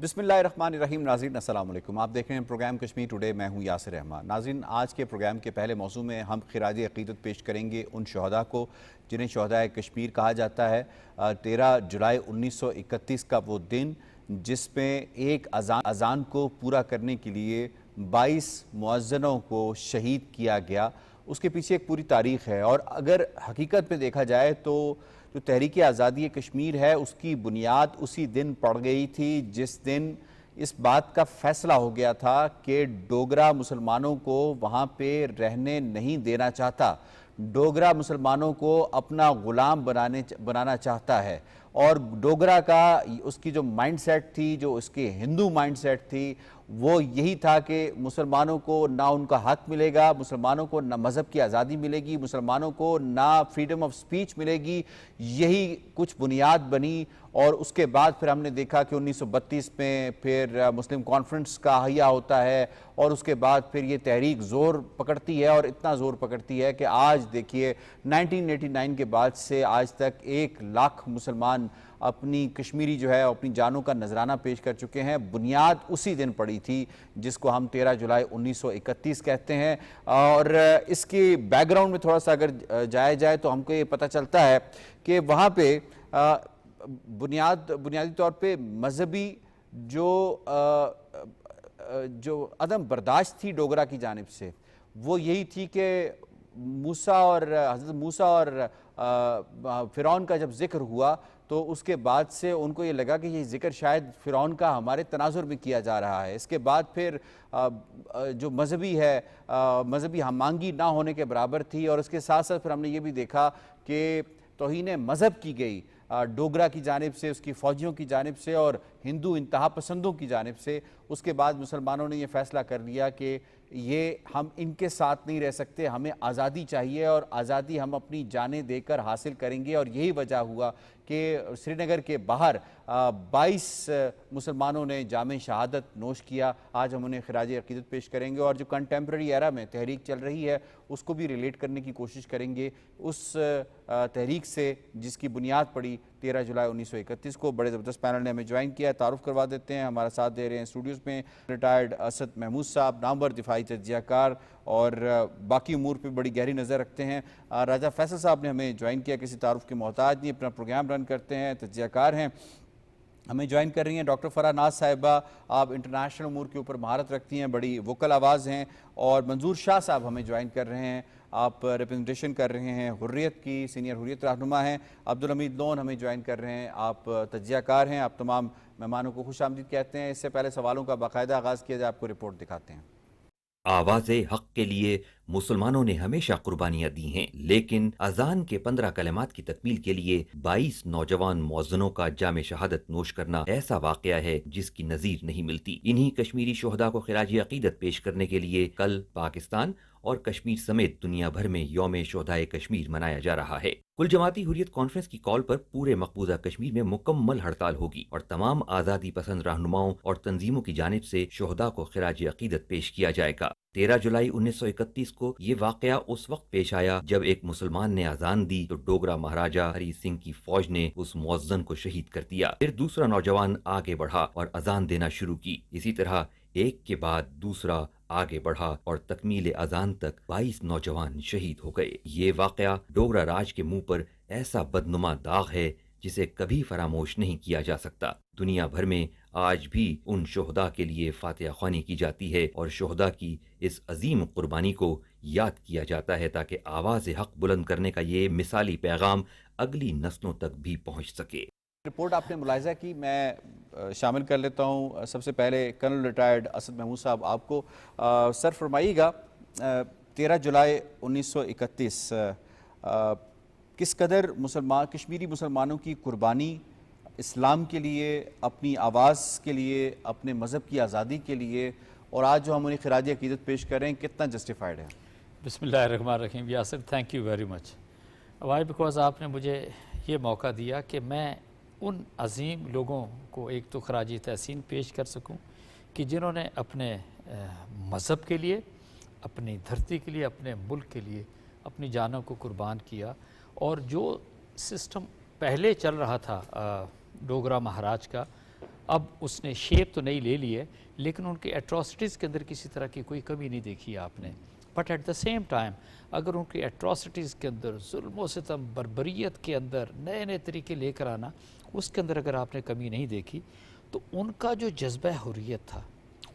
बिस्मिल्लाहिर्रहमानिर्रहीम। नाज़रीन अस्सलाम वालेकुम। आप देख रहे हैं प्रोग्राम कश्मीर टुडे। मैं हूं यासिर रहमान। नाज़रीन, आज के प्रोग्राम के पहले मौजू में हम खिराज अक़ीदत पेश करेंगे उन शहदा को जिन्हें शहदाए कश्मीर कहा जाता है। 13 जुलाई 1931 का वो दिन जिसमें एक अज़ान को पूरा करने के लिए 22 मुअज़्ज़िनों को शहीद किया गया, उसके पीछे एक पूरी तारीख़ है। और अगर हकीकत में देखा जाए तो जो तहरीक आज़ादी कश्मीर है उसकी बुनियाद उसी दिन पड़ गई थी जिस दिन इस बात का फ़ैसला हो गया था कि डोगरा मुसलमानों को वहाँ पे रहने नहीं देना चाहता, डोगरा मुसलमानों को अपना ग़ुलाम बनाना चाहता है। और डोगरा का उसकी जो माइंडसेट थी, जो उसकी हिंदू माइंडसेट थी, वो यही था कि मुसलमानों को ना उनका हक मिलेगा, मुसलमानों को ना मज़हब की आज़ादी मिलेगी, मुसलमानों को ना फ्रीडम ऑफ स्पीच मिलेगी। यही कुछ बुनियाद बनी। और उसके बाद फिर हमने देखा कि 1932 में फिर मुस्लिम कॉन्फ्रेंस का अहिया होता है और उसके बाद फिर ये तहरीक ज़ोर पकड़ती है और इतना ज़ोर पकड़ती है कि आज देखिए 1989 के बाद से आज तक 1 लाख मुसलमान अपनी कश्मीरी जो है अपनी जानों का नजराना पेश कर चुके हैं। बुनियाद उसी दिन पड़ी थी जिसको हम 13 जुलाई 1931 कहते हैं। और इसके बैकग्राउंड में थोड़ा सा अगर जाया जाए तो हमको ये पता चलता है कि वहाँ पे बुनियादी तौर पे मजहबी जो अदम बर्दाश्त थी डोगरा की जानिब से, वो यही थी कि हज़रत मूसा और फ़िरौन का जब जिक्र हुआ तो उसके बाद से उनको ये लगा कि ये जिक्र शायद फ़िरौन का हमारे तनाजुर में किया जा रहा है। इसके बाद फिर जो मजहबी हमांगी ना होने के बराबर थी। और उसके साथ साथ फिर हमने ये भी देखा कि तौहीन मज़हब की गई डोगरा की जानिब से, उसकी फ़ौजियों की जानिब से और हिंदू इंतहा पसंदों की जानिब से। उसके बाद मुसलमानों ने यह फ़ैसला कर लिया कि ये हम इनके साथ नहीं रह सकते, हमें आज़ादी चाहिए और आज़ादी हम अपनी जानें देकर हासिल करेंगे। और यही वजह हुआ कि श्रीनगर के बाहर 22 मुसलमानों ने जामे शहादत नोश किया। आज हम उन्हें खिराज अक़ीदत पेश करेंगे और जो कंटेम्प्रेरी एरा में तहरीक चल रही है उसको भी रिलेट करने की कोशिश करेंगे उस तहरीक से जिसकी बुनियाद पड़ी 13 जुलाई 1931 को। बड़े ज़बरदस्त पैनल ने हमें ज्वाइन किया है, तारुफ़ करवा देते हैं। हमारा साथ दे रहे हैं स्टूडियोज़ में रिटायर्ड असद महमूद साहब, नामवर दिफाई तज्ज़ियाकार और बाकी उमूर पे बड़ी गहरी नज़र रखते हैं। राजा फैसल साहब ने हमें ज्वाइन किया, किसी तारुफ़ के मोहताज नहीं, अपना प्रोग्राम रन करते हैं, तज्ज़ियाकार हैं। हमें ज्वाइन कर रही हैं डॉक्टर फ़राह नाज़ साहिबा, आप इंटरनेशनल उमूर के ऊपर महारत रखती हैं, बड़ी वोकल आवाज़ हैं। और मंजूर शाह साहब हमें ज्वाइन कर रहे हैं, आप रिप्रेजेंटेशन कर रहे हैं हुर्रियत की, सीनियर हुर्रियत रहनुमा हैं। अब्दुल हमीद लोन हमें ज्वाइन कर रहे हैं, आप तज्ज़ियाकार हैं। आप तमाम मेहमानों को खुश आमदीद कहते हैं। इससे पहले सवालों का बाकायदा आगाज़ किया जाए, आपको रिपोर्ट दिखाते हैं। आवाज़े हक के लिए मुसलमानों ने हमेशा कुर्बानियां दी हैं, लेकिन अजान के 15 कलमात की तकमील के लिए 22 नौजवान मौज़्ज़िनों का जामे शहादत नोश करना ऐसा वाक़या है जिसकी नज़ीर नहीं मिलती। इन्हीं कश्मीरी शोहदा को खिराज अक़ीदत पेश करने के लिए कल पाकिस्तान और कश्मीर समेत दुनिया भर में यौम शोहदाए कश्मीर मनाया जा रहा है। कुल जमाती हुर्रियत कॉन्फ्रेंस की कॉल पर पूरे मकबूजा कश्मीर में मुकम्मल हड़ताल होगी और तमाम आज़ादी पसंद रहनुमाओं और तंजीमों की जानिब से शोहदा को खिराज अक़ीदत पेश किया जाएगा। 13 जुलाई 1931 को ये वाक़या उस वक्त पेश आया जब एक मुसलमान ने अजान दी तो डोगरा महाराजा हरी सिंह की फौज ने उस मुअज़्ज़िन को शहीद कर दिया। फिर दूसरा नौजवान आगे बढ़ा और अजान देना शुरू की। इसी तरह एक के बाद दूसरा आगे बढ़ा और तकमील अजान तक 22 नौजवान शहीद हो गए। ये वाक़या डोगरा राज के मुंह पर ऐसा बदनुमा दाग है जिसे कभी फरामोश नहीं किया जा सकता। दुनिया भर में आज भी उन शोहदा के लिए फातिहा ख्वानी की जाती है और शोहदा की इस अजीम कुर्बानी को याद किया जाता है ताकि आवाज़ हक बुलंद करने का ये मिसाली पैगाम अगली नस्लों तक भी पहुँच सके। रिपोर्ट आपने मुलाहिज़ा की, मैं शामिल कर लेता हूँ। सबसे पहले कर्नल रिटायर्ड असद महमूद साहब, आपको सर फरमाइएगा 13 जुलाई 1931 किस कदर कश्मीरी मुसलमानों की कुर्बानी इस्लाम के लिए, अपनी आवाज़ के लिए, अपने मज़हब की आज़ादी के लिए, और आज जो हम उन्हें खिराज अक़ीदत पेश कर रहे हैं, कितना जस्टिफाइड है? बिस्मिल्लाहिर्रहमानिर्रहीम। Yasir, thank you very much. Why because आपने मुझे ये मौका दिया कि मैं उन अजीम लोगों को एक तो खराजी तहसीन पेश कर सकूं कि जिन्होंने अपने मज़हब के लिए, अपनी धरती के लिए, अपने मुल्क के लिए अपनी जानों को कुर्बान किया। और जो सिस्टम पहले चल रहा था डोगरा महाराज का, اب اس نے شیپ تو نہیں لے لی ہے لیکن ان کے ایٹراسٹیز کے اندر کسی طرح کی کوئی کمی نہیں دیکھی آپ نے. But at the same time اگر ان کی ایٹراسٹیز کے اندر ظلم و ستم بربریت کے اندر نئے نئے طریقے لے کر آنا اس کے اندر اگر آپ نے کمی نہیں دیکھی تو ان کا جو جذبہ حریت تھا,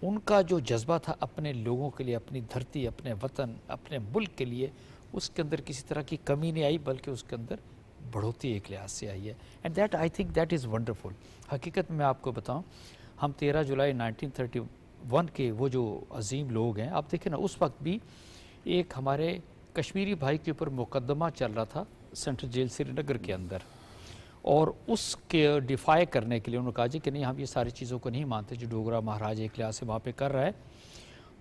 ان کا جو جذبہ تھا اپنے لوگوں کے لیے, اپنی دھرتی, اپنے وطن, اپنے ملک کے لیے, اس کے اندر کسی طرح کی کمی نہیں آئی بلکہ اس کے اندر بڑھوتی ایک لحاظ سے آئی ہے. And that I think that is wonderful. حقیقت میں آپ کو بتاؤں, ہم 13 جولائی 1931 کے وہ جو عظیم لوگ ہیں, آپ دیکھیں نا اس وقت بھی ایک ہمارے کشمیری بھائی کے اوپر مقدمہ چل رہا تھا سینٹرل جیل سری نگر کے اندر, اور اس کے ڈیفائی کرنے کے لیے انہوں نے کہا جی کہ نہیں ہم یہ ساری چیزوں کو نہیں مانتے جو ڈوگرا مہاراج ایک لحاظ سے وہاں پہ کر رہا ہے.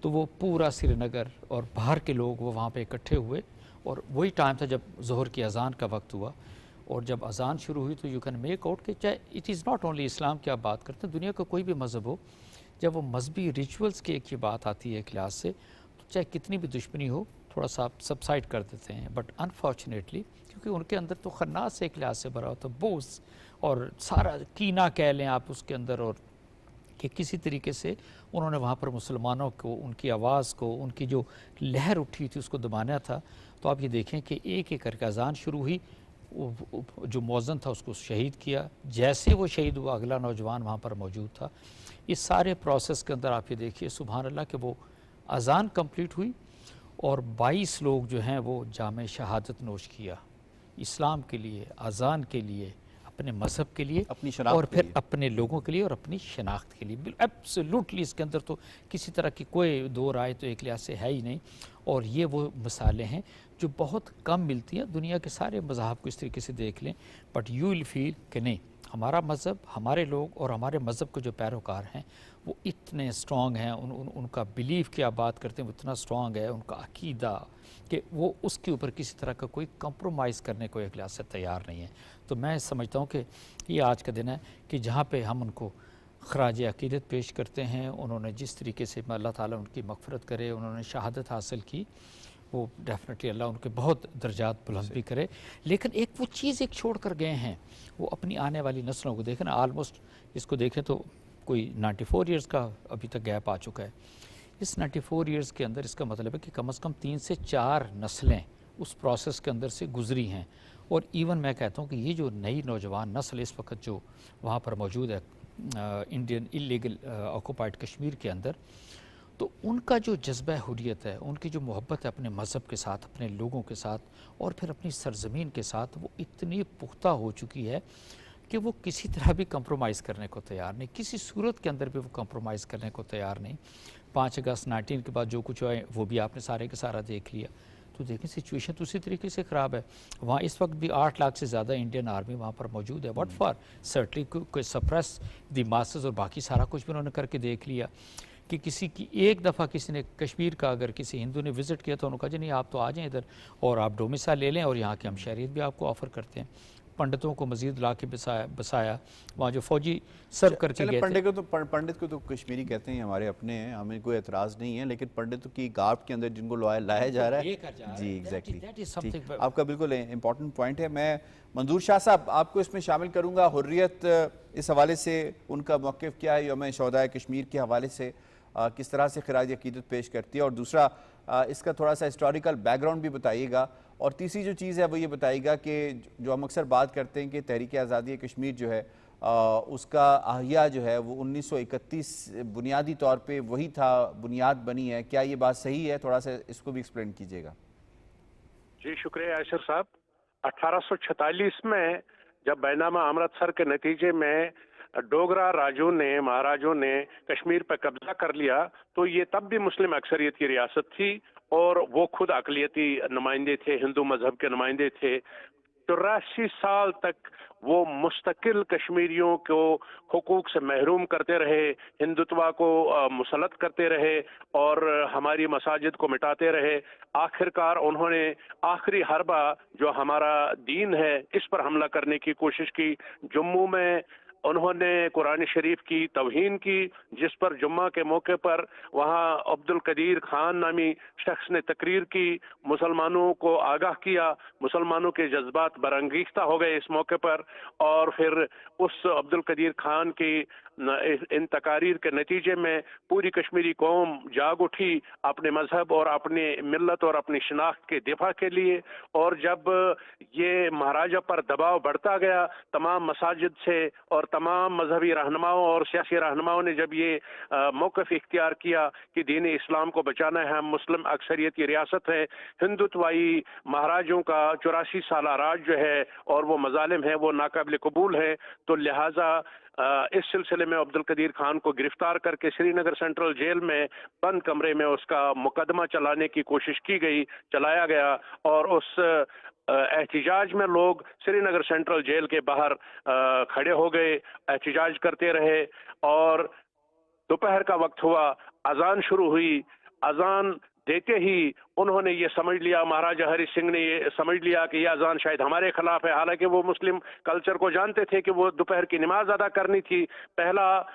تو وہ پورا سری نگر اور باہر کے لوگ وہ وہاں پہ اکٹھے ہوئے, اور وہی ٹائم تھا جب ظہر کی اذان کا وقت ہوا, اور جب اذان شروع ہوئی تو یو کین میک آؤٹ کہ چاہے اٹ از ناٹ اونلی اسلام کی آپ بات کرتے ہیں, دنیا کا کوئی بھی مذہب ہو, جب وہ مذہبی ریچولز کی ایک یہ بات آتی ہے ایک لحاظ سے, تو چاہے کتنی بھی دشمنی ہو تھوڑا سا آپ سبسائڈ کر دیتے ہیں. بٹ انفارچونیٹلی کیونکہ ان کے اندر تو خناس سے ایک لحاظ سے بھرا ہوتا, بوس اور سارا کینہ کہہ لیں آپ اس کے اندر, اور کہ کسی طریقے سے انہوں نے وہاں پر مسلمانوں کو, ان کی آواز کو, ان کی جو لہر اٹھی تھی اس کو دبانا تھا. تو آپ یہ دیکھیں کہ ایک ایک کر کے اذان شروع ہوئی, جو مؤذن تھا اس کو شہید کیا, جیسے وہ شہید ہوا اگلا نوجوان وہاں پر موجود تھا. اس سارے پروسیس کے اندر آپ یہ دیکھیے سبحان اللہ کہ وہ اذان کمپلیٹ ہوئی اور 22 لوگ جو ہیں وہ جام شہادت نوش کیا اسلام کے لیے, اذان کے لیے, اپنے مذہب کے لیے, اپنی شناخت اور کے پھر لیے. اپنے لوگوں کے لیے اور اپنی شناخت کے لیے. ایبسولوٹلی اس کے اندر تو کسی طرح کی کوئی دو رائے تو ایک لحاظ سے ہے ہی نہیں. اور یہ وہ مثالیں ہیں جو بہت کم ملتی ہیں, دنیا کے سارے مذاہب کو اس طریقے سے دیکھ لیں, بٹ یو ول فیل کہ نہیں ہمارا مذہب, ہمارے لوگ اور ہمارے مذہب کے جو پیروکار ہیں وہ اتنے اسٹرانگ ہیں, ان کا بیلیف کی آپ بات کرتے ہیں وہ اتنا اسٹرانگ ہے, ان کا عقیدہ کہ وہ اس کے اوپر کسی طرح کا کوئی کمپرومائز کرنے کو ایک لحاظ سے تیار نہیں ہے. تو میں سمجھتا ہوں کہ یہ آج کا دن ہے کہ جہاں پہ ہم ان کو خراج عقیدت پیش کرتے ہیں, انہوں نے جس طریقے سے اللہ تعالیٰ ان کی مغفرت کرے, انہوں نے شہادت حاصل کی, وہ ڈیفینیٹلی اللہ ان کے بہت درجات بلند بھی کرے. لیکن ایک وہ چیز ایک چھوڑ کر گئے ہیں, وہ اپنی آنے والی نسلوں کو دیکھیں نا, آلموسٹ اس کو دیکھیں تو کوئی 94 ایئرز کا ابھی تک گیپ آ چکا ہے. اس 94 ایئرز کے اندر اس کا مطلب ہے کہ کم از کم 3 سے 4 نسلیں اس پروسیس کے اندر سے گزری ہیں. اور ایون میں کہتا ہوں کہ یہ جو نئی نوجوان نسل اس وقت جو وہاں پر موجود ہے انڈین اللیگل آکوپائڈ کشمیر کے اندر, تو ان کا جو جذبہ حریت ہے, ان کی جو محبت ہے اپنے مذہب کے ساتھ, اپنے لوگوں کے ساتھ اور پھر اپنی سرزمین کے ساتھ, وہ اتنی پختہ ہو چکی ہے کہ وہ کسی طرح بھی کمپرومائز کرنے کو تیار نہیں, کسی صورت کے اندر بھی وہ کمپرومائز کرنے کو تیار نہیں. 5 اگست 19 کے بعد جو کچھ ہے وہ بھی آپ نے سارے کا سارا دیکھ لیا. تو دیکھیں سچویشن تو اسی طریقے سے خراب ہے. وہاں اس وقت بھی 8 لاکھ سے زیادہ انڈین آرمی وہاں پر موجود ہے. واٹ فار سرٹلی کوئی سپریس دی ماسز, اور باقی سارا کچھ بھی انہوں نے کر کے دیکھ لیا. کہ کسی کی ایک دفعہ کسی نے کشمیر کا اگر کسی ہندو نے وزٹ کیا تو انہوں نے کہا جی نہیں آپ تو آ جائیں ادھر اور آپ ڈومیسائل لے لیں, اور یہاں کے ہم شہریت بھی آپ کو آفر کرتے ہیں. پنڈتوں کو مزید لا کے بسایا, وہاں جو فوجی سرو کر کے گئے تھے. پنڈت کو تو کشمیری کہتے ہیں, ہمارے اپنے ہیں, ہمیں کوئی اعتراض نہیں ہے, لیکن پنڈتوں کی گارب کے اندر جن کو لایا جا رہا ہے, جی ایگزیکٹلی آپ کا بالکل امپورٹنٹ پوائنٹ ہے. میں منظور شاہ صاحب آپ کو اس میں شامل کروں گا. حریت اس حوالے سے ان کا موقف کیا ہے, یوم شہداء کشمیر کے حوالے سے کس طرح سے خراج عقیدت پیش کرتی ہے, اور دوسرا اس کا تھوڑا سا ہسٹوریکل بیک گراؤنڈ بھی بتائیے گا, اور تیسری جو چیز ہے وہ یہ بتائیے گا کہ جو ہم اکثر بات کرتے ہیں کہ تحریک آزادی کشمیر جو ہے اس کا احیاء جو ہے وہ 1931 بنیادی طور پہ وہی تھا, بنیاد بنی ہے, کیا یہ بات صحیح ہے؟ تھوڑا سا اس کو بھی ایکسپلین کیجیے گا. جی شکریہ عاشر صاحب. 1846 میں جب بین نامہ امرتسر کے نتیجے میں ڈوگرا مہاراجوں نے کشمیر پر قبضہ کر لیا, تو یہ تب بھی مسلم اکثریت کی ریاست تھی اور وہ خود اقلیتی نمائندے تھے, ہندو مذہب کے نمائندے تھے. 84 سال تک وہ مستقل کشمیریوں کو حقوق سے محروم کرتے رہے, ہندوتوا کو مسلط کرتے رہے اور ہماری مساجد کو مٹاتے رہے. آخرکار انہوں نے آخری حربہ جو ہمارا دین ہے اس پر حملہ کرنے کی کوشش کی. جموں میں انہوں نے قرآن شریف کی توہین کی, جس پر جمعہ کے موقع پر وہاں عبد القدیر خان نامی شخص نے تقریر کی, مسلمانوں کو آگاہ کیا, مسلمانوں کے جذبات برانگیختہ ہو گئے اس موقع پر, اور پھر اس عبد القدیر خان کی इन तकारीर के नतीजे में पूरी कश्मीरी कौम जाग उठी अपने मजहब और अपने मिल्लत और अपनी शनाख्त के दिफा के लिए। और जब ये महाराजा पर दबाव बढ़ता गया तमाम मसाजिद से और तमाम मजहबी रहनुमाओं और सियासी रहनुमाओं ने जब ये मौक़िफ़ इख्तियार किया कि दीन इस्लाम को बचाना है, हम मुस्लिम अक्सरियत की रियासत है, हिंदुत्वाई महाराजों का 84 साला राज जो है और वो मजालिम है वो नाकाबिल कबूल है, तो लिहाजा इस सिलसिले में अब्दुल कदीर खान को गिरफ्तार करके श्रीनगर सेंट्रल जेल में बंद कमरे में उसका मुकदमा चलाने की कोशिश की गई, चलाया गया। और उस एहतिजाज में लोग श्रीनगर सेंट्रल जेल के बाहर खड़े हो गए, एहतिजाज करते रहे। और दोपहर का वक्त हुआ, अजान शुरू हुई। अजान देते ही उन्होंने ये समझ लिया, महाराजा हरि सिंह ने ये समझ लिया कि यह अजान शायद हमारे खिलाफ है, हालांकि वो मुस्लिम कल्चर को जानते थे कि वो दोपहर की नमाज अदा करनी थी। पहला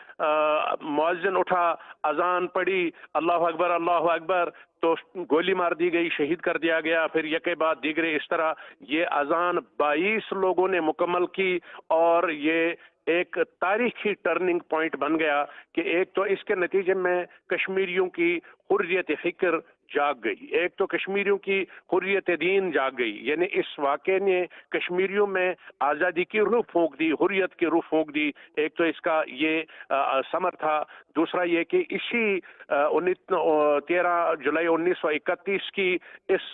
मुअज्जिन उठा, अजान पड़ी, अल्लाह अकबर, तो गोली मार दी गई, शहीद कर दिया गया। फिर यके बाद दीगरे इस तरह ये अजान 22 लोगों ने मुकम्मल की और ये एक तारीखी टर्निंग पॉइंट बन गया कि एक तो इसके नतीजे में कश्मीरियों की हुर्रियत फ़िक्र जाग गई, एक तो कश्मीरियों की हुर्रियत दीन जाग गई। यानी इस वाक़े ने कश्मीरियों में आज़ादी की रूह फूंक दी, हुर्रियत की रूह फूंक दी। एक तो इसका ये समर था। दूसरा ये कि इसी 13 जुलाई 1931 की इस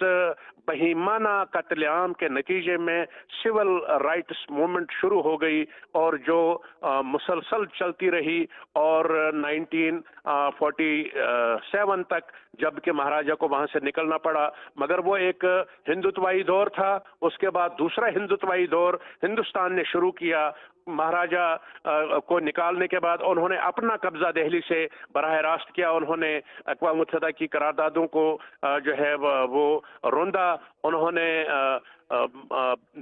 बहीमाना कत्लेआम के नतीजे में सिविल राइट्स मूवमेंट शुरू हो गई और जो मुसलसल चलती रही और 1947 तक, जबकि महाराजा को वहां से निकलना पड़ा। मगर वो एक हिंदुत्वाई दौर था। उसके बाद दूसरा हिंदुत्वाई दौर हिंदुस्तान ने शुरू किया। महाराजा को निकालने के बाद उन्होंने अपना कब्जा दिल्ली से बराह रास्त किया। उन्होंने अक़वाम मुत्तहिदा की करारदादों को जो है वो रोंदा। उन्होंने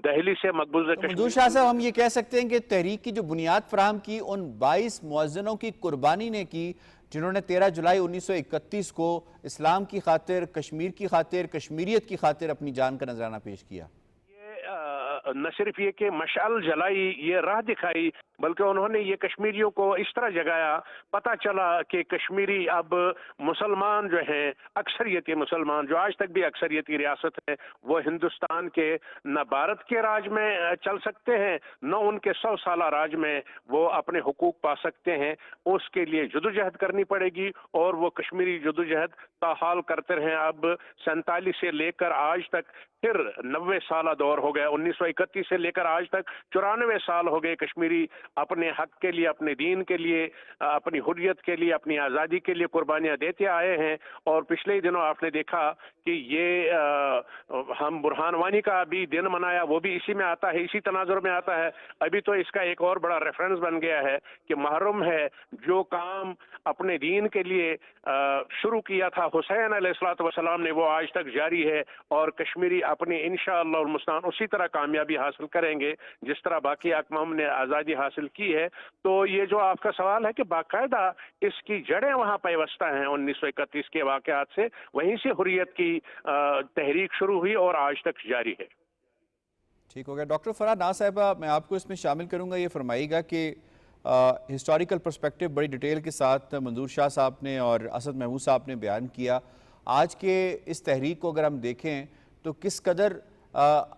दिल्ली से मकबूजा तो मंजूर शाह साहब, हम ये कह सकते हैं कि तहरीक की जो बुनियाद फराहम की उन 22 मुअज्जिनों की कुर्बानी ने की, जिन्होंने 13 जुलाई 1931 को इस्लाम की खातिर, कश्मीर की खातिर, कश्मीरियत की खातिर अपनी जान का नजराना पेश किया। न सिर्फ ये कि मशाल जलाई, ये राह दिखाई, बल्कि उन्होंने ये कश्मीरियों को इस तरह जगाया, पता चला कि कश्मीरी अब मुसलमान जो हैं, अक्सरियती मुसलमान जो आज तक भी अक्सरियती रियासत है, वो हिंदुस्तान के न भारत के राज में चल सकते हैं, न उनके 100 साला राज में वो अपने हुकूक पा सकते हैं। उसके लिए जदोजहद करनी पड़ेगी और वो कश्मीरी जदोजहद ताहाल करते रहे। अब 47 से लेकर आज तक फिर 90 साला दौर हो गया। 1931 से लेकर आज तक 94 साल हो गए कश्मीरी अपने हक के लिए, अपने दीन के लिए, अपनी हुर्रियत के लिए, अपनी आज़ादी के लिए कुर्बानियां देते आए हैं। और पिछले ही दिनों आपने देखा कि ये हम बुरहान वानी का भी दिन मनाया, वो भी इसी में आता है, इसी तनाजुर में आता है। अभी तो इसका एक और बड़ा रेफरेंस बन गया है कि मुहर्रम है, जो काम अपने दीन के लिए शुरू किया था हुसैन अलैहिस्सलाम ने, वो आज तक जारी है। और कश्मीरी अपनी इंशाअल्लाह और मुस्तान उसी तरह कामयाबी हासिल करेंगे जिस तरह बाकी अक़वाम ने आज़ादी हासिल की है। तो ये जो आपका सवाल है कि बाकायदा इसकी जड़ें वहाँ पैवस्ता हैं 1931 के वाक़यात से, वहीं से हुर्रियत की तहरीक शुरू हुई और आज तक जारी है। ठीक हो गया। डॉक्टर फरहाद नाज साहिबा, मैं आपको इसमें शामिल करूँगा। ये फरमाइएगा कि हिस्टोरिकल पर्सपेक्टिव बड़ी डिटेल के साथ मंजूर शाह साहब ने और असद महमूद साहब ने बयान किया। आज के इस तहरीक को अगर हम देखें तो किस कदर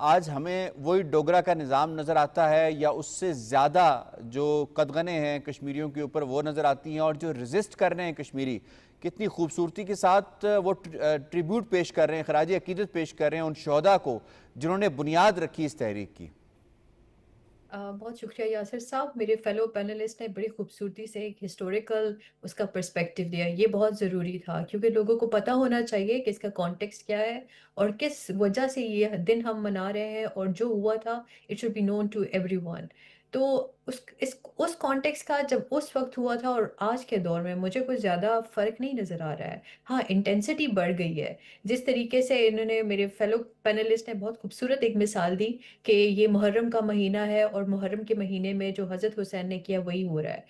आज हमें वही डोगरा का निज़ाम नज़र आता है या उससे ज़्यादा जो कदगने हैं कश्मीरियों के ऊपर वो नज़र आती हैं, और जो रेजिस्ट कर रहे हैं कश्मीरी कितनी खूबसूरती के साथ वो ट्रिब्यूट पेश कर रहे हैं, खराज अकीदत पेश कर रहे हैं उन शोहदा को जिन्होंने बुनियाद रखी इस तहरीक की। बहुत शुक्रिया यासिर साहब। मेरे फेलो पैनलिस्ट ने बड़ी खूबसूरती से एक हिस्टोरिकल उसका पर्सपेक्टिव दिया। ये बहुत ज़रूरी था क्योंकि लोगों को पता होना चाहिए कि इसका कॉन्टेक्स्ट क्या है और किस वजह से ये दिन हम मना रहे हैं, और जो हुआ था it should be known to everyone. तो उस कॉन्टेक्स्ट का जब उस वक्त हुआ था और आज के दौर में मुझे कुछ ज़्यादा फ़र्क नहीं नज़र आ रहा है। हाँ, इंटेंसिटी बढ़ गई है। जिस तरीके से इन्होंने, मेरे फेलो पैनलिस्ट ने बहुत खूबसूरत एक मिसाल दी कि ये मुहर्रम का महीना है और मुहर्रम के महीने में जो हज़रत हुसैन ने किया वही हो रहा है।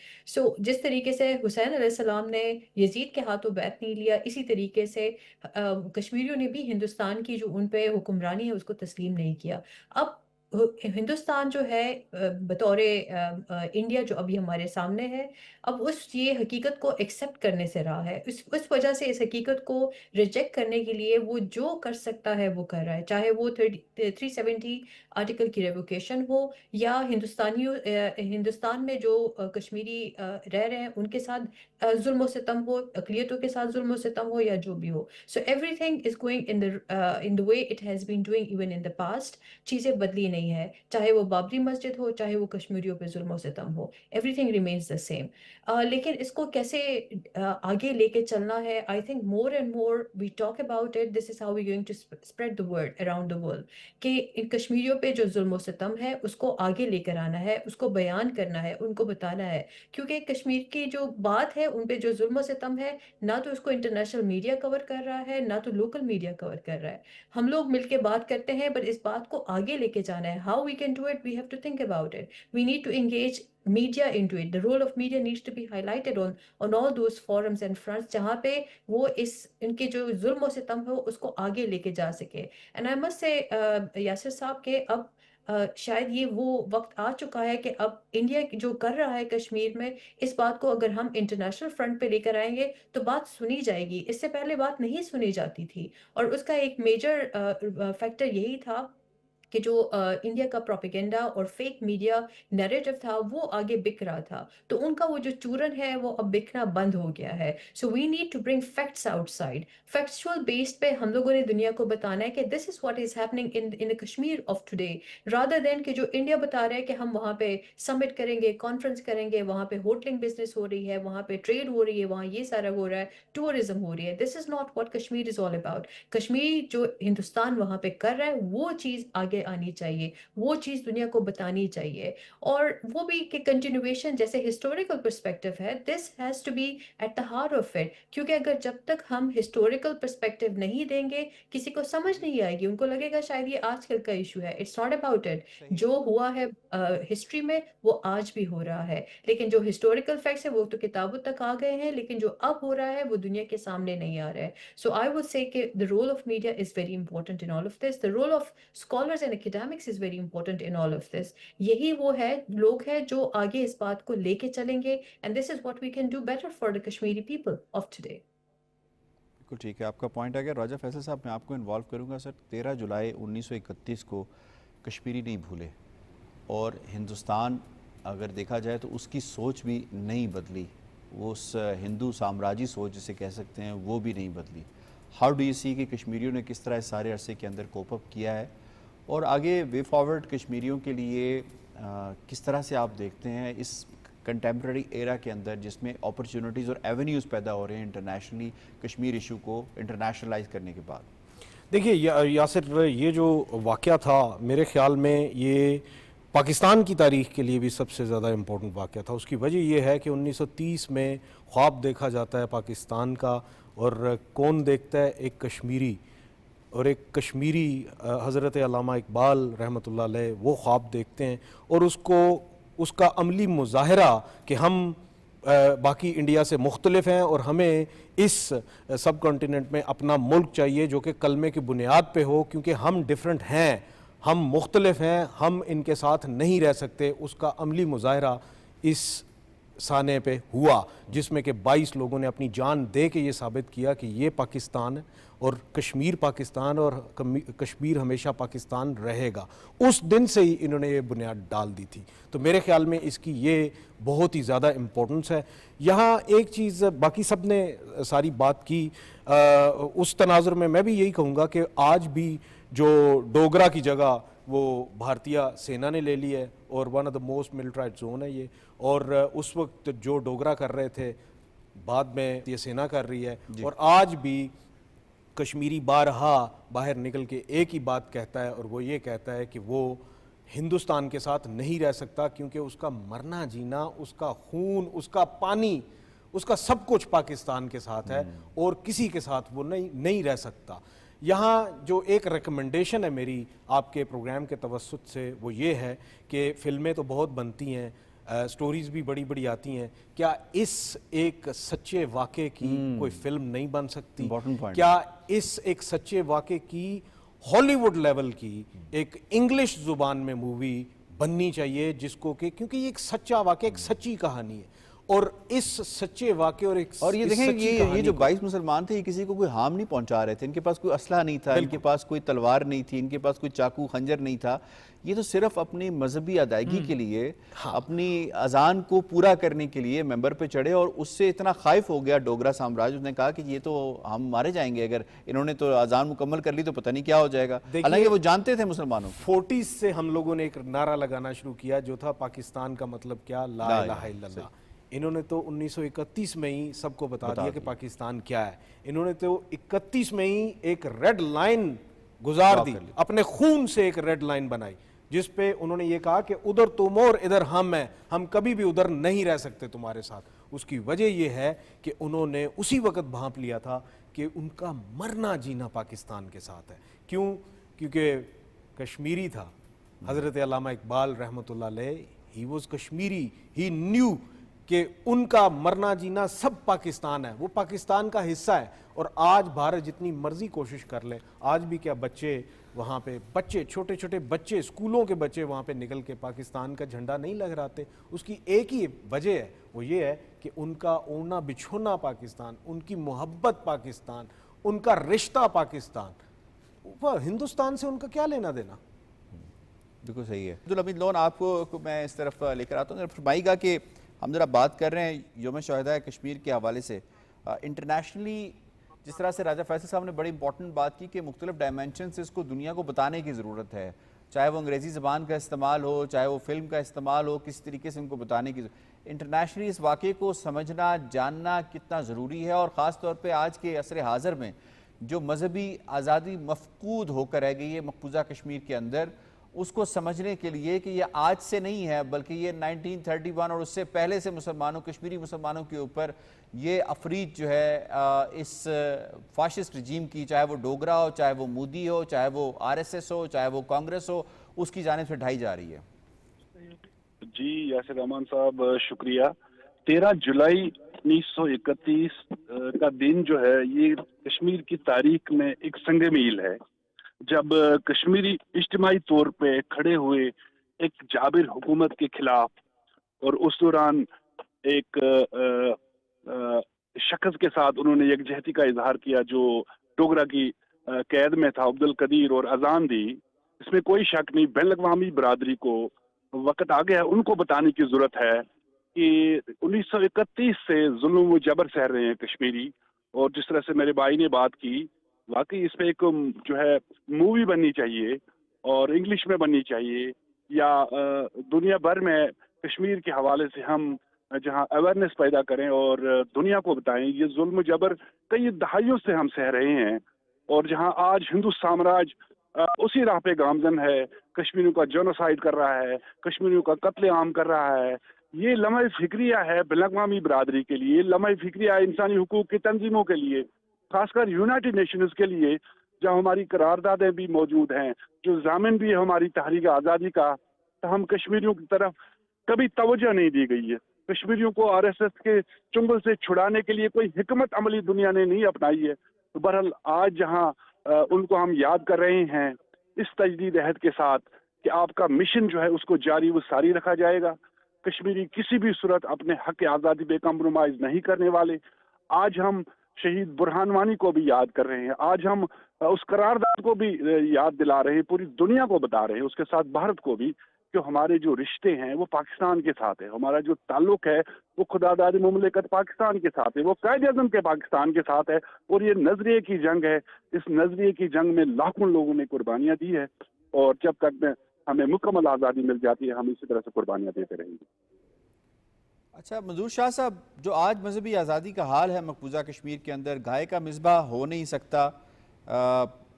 जिस तरीके से हुसैन अलैहिस्सलाम ने यजीद के हाथों बैत नहीं लिया, इसी तरीके से कश्मीरियों ने भी हिंदुस्तान की जो उन पे हुक्मरानी है उसको तस्लीम नहीं किया। अब हिंदुस्तान जो है बतौर इंडिया जो अभी हमारे सामने है, अब उस ये हकीकत को एक्सेप्ट करने से रहा है। उस वजह से इस हकीकत को रिजेक्ट करने के लिए वो जो कर सकता है वो कर रहा है, चाहे वो 370 आर्टिकल की रेवोकेशन हो, या हिंदुस्तान में जो कश्मीरी रह रहे हैं उनके साथ जुल्म और सितम हो, अक़लियतों के साथ जुल्म और सितम हो, या जो भी हो। So everything is going in the way it has been doing even in the past. चीज़ें बदली नहीं है, चाहे वो बाबरी मस्जिद हो, चाहे वो कश्मीरियों पे जुल्म और सितम हो, एवरीथिंग रिमेन्स द सेम। लेकिन इसको कैसे आगे लेके चलना है, I think more and more we talk about it, this is how we going to spread the word around the world, कि इन कश्मीरियों पे जो जुल्म और सितम है उसको आगे लेकर आना है, उसको बयान करना है, उनको बताना है। क्योंकि कश्मीर की जो बात है, उन पे जो जुल्म और सितम है, ना तो उसको इंटरनेशनल मीडिया कवर कर रहा है, ना तो लोकल मीडिया कवर कर रहा है। हम लोग मिलके बात करते हैं, पर इस बात को आगे लेके जाना है। How we can do it, we have to think about it, we need to engage media into it, the role of media needs to be highlighted on all those forums and fronts जहाँ पे वो इनके जो जुल्म और सितम हो उसको आगे लेके जा सके। And I must say Yasir साहब के अब शायद ये वो वक्त आ चुका है कि अब इंडिया जो कर रहा है कश्मीर में, इस बात को अगर हम इंटरनेशनल फ्रंट पे लेकर आएंगे तो बात सुनी जाएगी। इससे पहले बात नहीं सुनी जाती थी, और उसका एक मेजर फैक्टर यही था कि जो इंडिया का प्रोपेगेंडा और फेक मीडिया नैरेटिव था वो आगे बिक रहा था, तो उनका वो जो चूरन है वो अब बिकना बंद हो गया है। So we need to bring facts outside, factual based पे हम लोगों ने दुनिया को बताना है कि this is what is happening in the Kashmir of today, rather than कि जो इंडिया बता रहा है कि हम वहाँ पे समिट करेंगे, कॉन्फ्रेंस करेंगे, वहाँ पे होटलिंग बिजनेस हो रही है, वहाँ पे ट्रेड हो रही है, वहाँ ये सारा हो रहा है, टूरिज्म हो रही है। This is not what Kashmir is all about. Kashmir जो हिंदुस्तान वहाँ पे कर रहा है वो चीज़ आगे आनी चाहिए, वो चीज़ दुनिया को बतानी चाहिए, और वो भी कि कंटिन्यूएशन जैसे हिस्टोरिकल पर्सपेक्टिव है, this has to be at the heart of it. क्योंकि अगर जब तक हम हिस्टोरिकल पर्सपेक्टिव नहीं देंगे, किसी को समझ नहीं आएगी, उनको लगेगा शायद ये आजकल का इशू है। इट्स नॉट अबाउट इट, जो हुआ है हिस्ट्री में वो आज भी हो रहा है, लेकिन जो हिस्टोरिकल फैक्ट्स है वो तो किताबों तक आ गए हैं, लेकिन जो अब हो रहा है वो दुनिया के सामने नहीं आ रहा है। So I would say that the role of media is very important in all of this. The role of scholars and academics is very important in all of this. यही वो है लोग हैं जो आगे इस बात को लेके चलेंगे, and this is what we can do better for the Kashmiri people of today. बिल्कुल ठीक है, आपका पॉइंट आ गया। राजा फैसल साहब, मैं आपको इन्वॉल्व करूंगा। सर, 13 जुलाई 1931 को कश्मीरी नहीं भूले, और हिंदुस्तान अगर देखा जाए तो उसकी सोच भी नहीं बदली, वो उस हिंदू साम्राज्य सोच जिसे कह सकते हैं वो भी नहीं बदली। हाउ डू यू सी कि कश्मीरियों ने किस तरह इस सारे अरसे के अंदर कोप अप किया है, और आगे वे फॉरवर्ड कश्मीरियों के लिए किस तरह से आप देखते हैं इस कंटेम्प्रेरी एरा के अंदर जिसमें अपॉर्चुनिटीज़ और एवेन्यूज़ पैदा हो रहे हैं इंटरनेशनली कश्मीर इशू को इंटरनेशनलाइज करने के बाद? देखिए यासिर, ये जो वाक़या था मेरे ख़्याल में ये पाकिस्तान की तारीख़ के लिए भी सबसे ज़्यादा इम्पोर्टेंट वाक़या था। उसकी वजह ये है कि 1930 में ख्वाब देखा जाता है पाकिस्तान का, और कौन देखता है? एक कश्मीरी, और एक कश्मीरी हज़रत अल्लामा इकबाल रहमतुल्लाह अलैह वो ख्वाब देखते हैं, और उसका अमली मुज़ाहरा कि हम बाकी इंडिया से मुख्तलिफ हैं और हमें इस सब कॉन्टिनेंट में अपना मुल्क चाहिए जो कि कलमे की बुनियाद पे हो, क्योंकि हम डिफरेंट हैं, हम मुख्तलिफ हैं, हम इनके साथ नहीं रह सकते। उसका अमली मुज़ाहरा इस साने पे हुआ, जिसमें कि 22 लोगों ने अपनी जान दे के ये साबित किया कि ये पाकिस्तान है और कश्मीर पाकिस्तान, और कश्मीर हमेशा पाकिस्तान रहेगा। उस दिन से ही इन्होंने ये बुनियाद डाल दी थी। तो मेरे ख़्याल में इसकी ये बहुत ही ज़्यादा इम्पोर्टेंस है। यहाँ एक चीज़, बाकी सब ने सारी बात की, उस तनाजुर में मैं भी यही कहूँगा कि आज भी जो डोगरा की जगह वो भारतीय सेना ने ले ली है, और one of the most militarized zone है ये, और उस वक्त जो डोगरा कर रहे थे बाद में ये सेना कर रही है, और आज भी कश्मीरी बाहर निकल के एक ही बात कहता है, और वो ये कहता है कि वो हिंदुस्तान के साथ नहीं रह सकता, क्योंकि उसका मरना जीना, उसका खून, उसका पानी, उसका सब कुछ पाकिस्तान के साथ है, और किसी के साथ वो नहीं रह सकता। यहाँ जो एक रिकमेंडेशन है मेरी आपके प्रोग्राम के तवस्सुत से, वो ये है कि फ़िल्में तो बहुत बनती हैं, स्टोरीज़ भी बड़ी बड़ी आती हैं, क्या इस एक सच्चे वाक़े की कोई फ़िल्म नहीं बन सकती? क्या इस एक सच्चे वाक़े की हॉलीवुड लेवल की एक इंग्लिश जुबान में मूवी बननी चाहिए, जिसको कि क्योंकि ये एक सच्चा वाकया, एक सच्ची कहानी है, और इस सच्चे वाकये और एक और ये इस देखें सच्ची ये कहानी जो को- 22 मुसलमान थे, ये किसी को कोई हार्म नहीं पहुंचा रहे थे, इनके पास कोई असला नहीं था, इनके पास कोई तलवार नहीं थी, इनके पास कोई चाकू खंजर नहीं था, ये तो सिर्फ अपनी मजहबी अदायगी के लिए, अपनी अजान को पूरा करने के लिए मेंबर पे चढ़े, और उससे इतना खाइफ हो गया डोगरा साम्राज्य, उसने कहा कि ये तो हम मारे जाएंगे, अगर इन्होंने तो अजान मुकम्मल कर ली तो पता नहीं क्या हो जाएगा। हालांकि वो जानते थे मुसलमानों को। 40s से हम लोगों ने एक नारा लगाना शुरू किया जो था पाकिस्तान का मतलब क्या, ला इलाहा इल्लल्लाह। इन्होंने तो 1931 में ही सबको बता दिया कि पाकिस्तान क्या है। इन्होंने तो 31 में ही एक रेड लाइन गुजार दी, अपने खून से एक रेड लाइन बनाई, जिस पे उन्होंने ये कहा कि उधर तुम और इधर हम हैं, हम कभी भी उधर नहीं रह सकते तुम्हारे साथ। उसकी वजह यह है कि उन्होंने उसी वक्त भांप लिया था कि उनका मरना जीना पाकिस्तान के साथ है। क्यों? क्योंकि कश्मीरी था। हज़रत अल्लामा इकबाल रहमतुल्लाह अलैह, he was Kashmiri, he new कि उनका मरना जीना सब पाकिस्तान है, वो पाकिस्तान का हिस्सा है। और आज भारत जितनी मर्जी कोशिश कर ले, आज भी क्या बच्चे वहाँ पे, बच्चे छोटे छोटे बच्चे, स्कूलों के बच्चे वहाँ पे निकल के पाकिस्तान का झंडा नहीं लहराते। उसकी एक ही वजह है, वो ये है कि उनका ओढ़ना बिछोना पाकिस्तान, उनकी मोहब्बत पाकिस्तान, उनका रिश्ता पाकिस्तान, वह हिंदुस्तान से उनका क्या लेना देना। बिल्कुल सही है। अब्दुल हमीद लोन, आपको मैं इस तरफ लेकर आता हूँ। फरमाइएगा कि हम जरा बात कर रहे हैं यौम शहदाए कश्मीर के हवाले से, इंटरनेशनली जिस तरह से राजा फैसल साहब ने बड़ी इंपॉर्टेंट बात की कि मुख्तलिफ डायमेंशन से इसको दुनिया को बताने की ज़रूरत है, चाहे वो अंग्रेज़ी ज़बान का इस्तेमाल हो, चाहे वो फिल्म का इस्तेमाल हो, किस तरीके से उनको बताने की इंटरनेशनली इस वाक़े को समझना जानना कितना ज़रूरी है। और ख़ास तौर पर आज के असर हाज़र में जो मजहबी आज़ादी मफकूद होकर रह गई है मकबूजा कश्मीर के अंदर, उसको समझने के लिए कि ये आज से नहीं है बल्कि ये 1931 और उससे पहले से मुसलमानों, कश्मीरी मुसलमानों के ऊपर ये अफरीद जो है इस फाशिस्ट रजीम की, चाहे वो डोगरा हो, चाहे वो मोदी हो, चाहे वो आरएसएस हो, चाहे वो कांग्रेस हो, उसकी जानिब से ढाई जा रही है। जी यासिर रहमान साहब शुक्रिया। 13 जुलाई 1931 का दिन जो है ये कश्मीर की तारीख में एक संग मील है, जब कश्मीरी इज्तिमाई तौर पे खड़े हुए एक जाबिर हुकूमत के खिलाफ, और उस दौरान एक शख्स के साथ उन्होंने यकजहती का इजहार किया जो डोगरा की कैद में था, अब्दुल कदीर, और अजान दी। इसमें कोई शक नहीं, बैन अवी बरादरी को वक्त आ गया है, उनको बताने की जरूरत है कि 1931 से जुल्म व जबर सह रहे हैं कश्मीरी। और जिस तरह से मेरे भाई ने बात की, वाकई इस पे एक जो है मूवी बननी चाहिए, और इंग्लिश में बननी चाहिए, या दुनिया भर में कश्मीर के हवाले से हम जहां अवेयरनेस पैदा करें और दुनिया को बताएं ये जुल्म जबर कई दहाइयों से हम सह रहे हैं, और जहां आज हिंदू साम्राज्य उसी राह पे गामजन है, कश्मीरियों का जोनोसाइड कर रहा है, कश्मीरियों का कत्ले आम कर रहा है। ये लम्हा फिक्रिया है बैनुल-अक़वामी बरादरी के लिए, लम्हा फिक्रिया है इंसानी हुकूक की तंजीमों के लिए, खासकर यूनाइटेड नेशंस के लिए, जहाँ हमारी करारदादें भी मौजूद हैं, जो जामिन भी है हमारी तहरीक आज़ादी का। तो हम कश्मीरियों की तरफ कभी तवज्जो नहीं दी गई है। कश्मीरियों को आरएसएस के चुंगल से छुड़ाने के लिए कोई हिकमत अमली दुनिया ने नहीं अपनाई है। तो बहरहाल आज जहाँ उनको हम याद कर रहे हैं इस तजदीद अहद के साथ कि आपका मिशन जो है उसको जारी व सारी रखा जाएगा। कश्मीरी किसी भी सूरत अपने हक आज़ादी पे कम्प्रोमाइज नहीं करने वाले। आज हम शहीद बुरहान वानी को भी याद कर रहे हैं, आज हम उस करारदाद को भी याद दिला रहे हैं, पूरी दुनिया को बता रहे हैं, उसके साथ भारत को भी, कि हमारे जो रिश्ते हैं वो पाकिस्तान के साथ है, हमारा जो ताल्लुक है वो खुदादारी मुमलिकत पाकिस्तान के साथ है, वो कायद-ए-आज़म के पाकिस्तान के साथ है। और ये नजरिए की जंग है, इस नजरिए की जंग में लाखों लोगों ने कुर्बानियां दी है, और जब तक हमें मुकम्मल आज़ादी मिल जाती है हम इसी तरह से कुर्बानियां देते रहेंगे। अच्छा मंजूर शाह साहब, जो आज मजहबी आज़ादी का हाल है मकबूजा कश्मीर के अंदर, गाय का मिसबा हो नहीं सकता,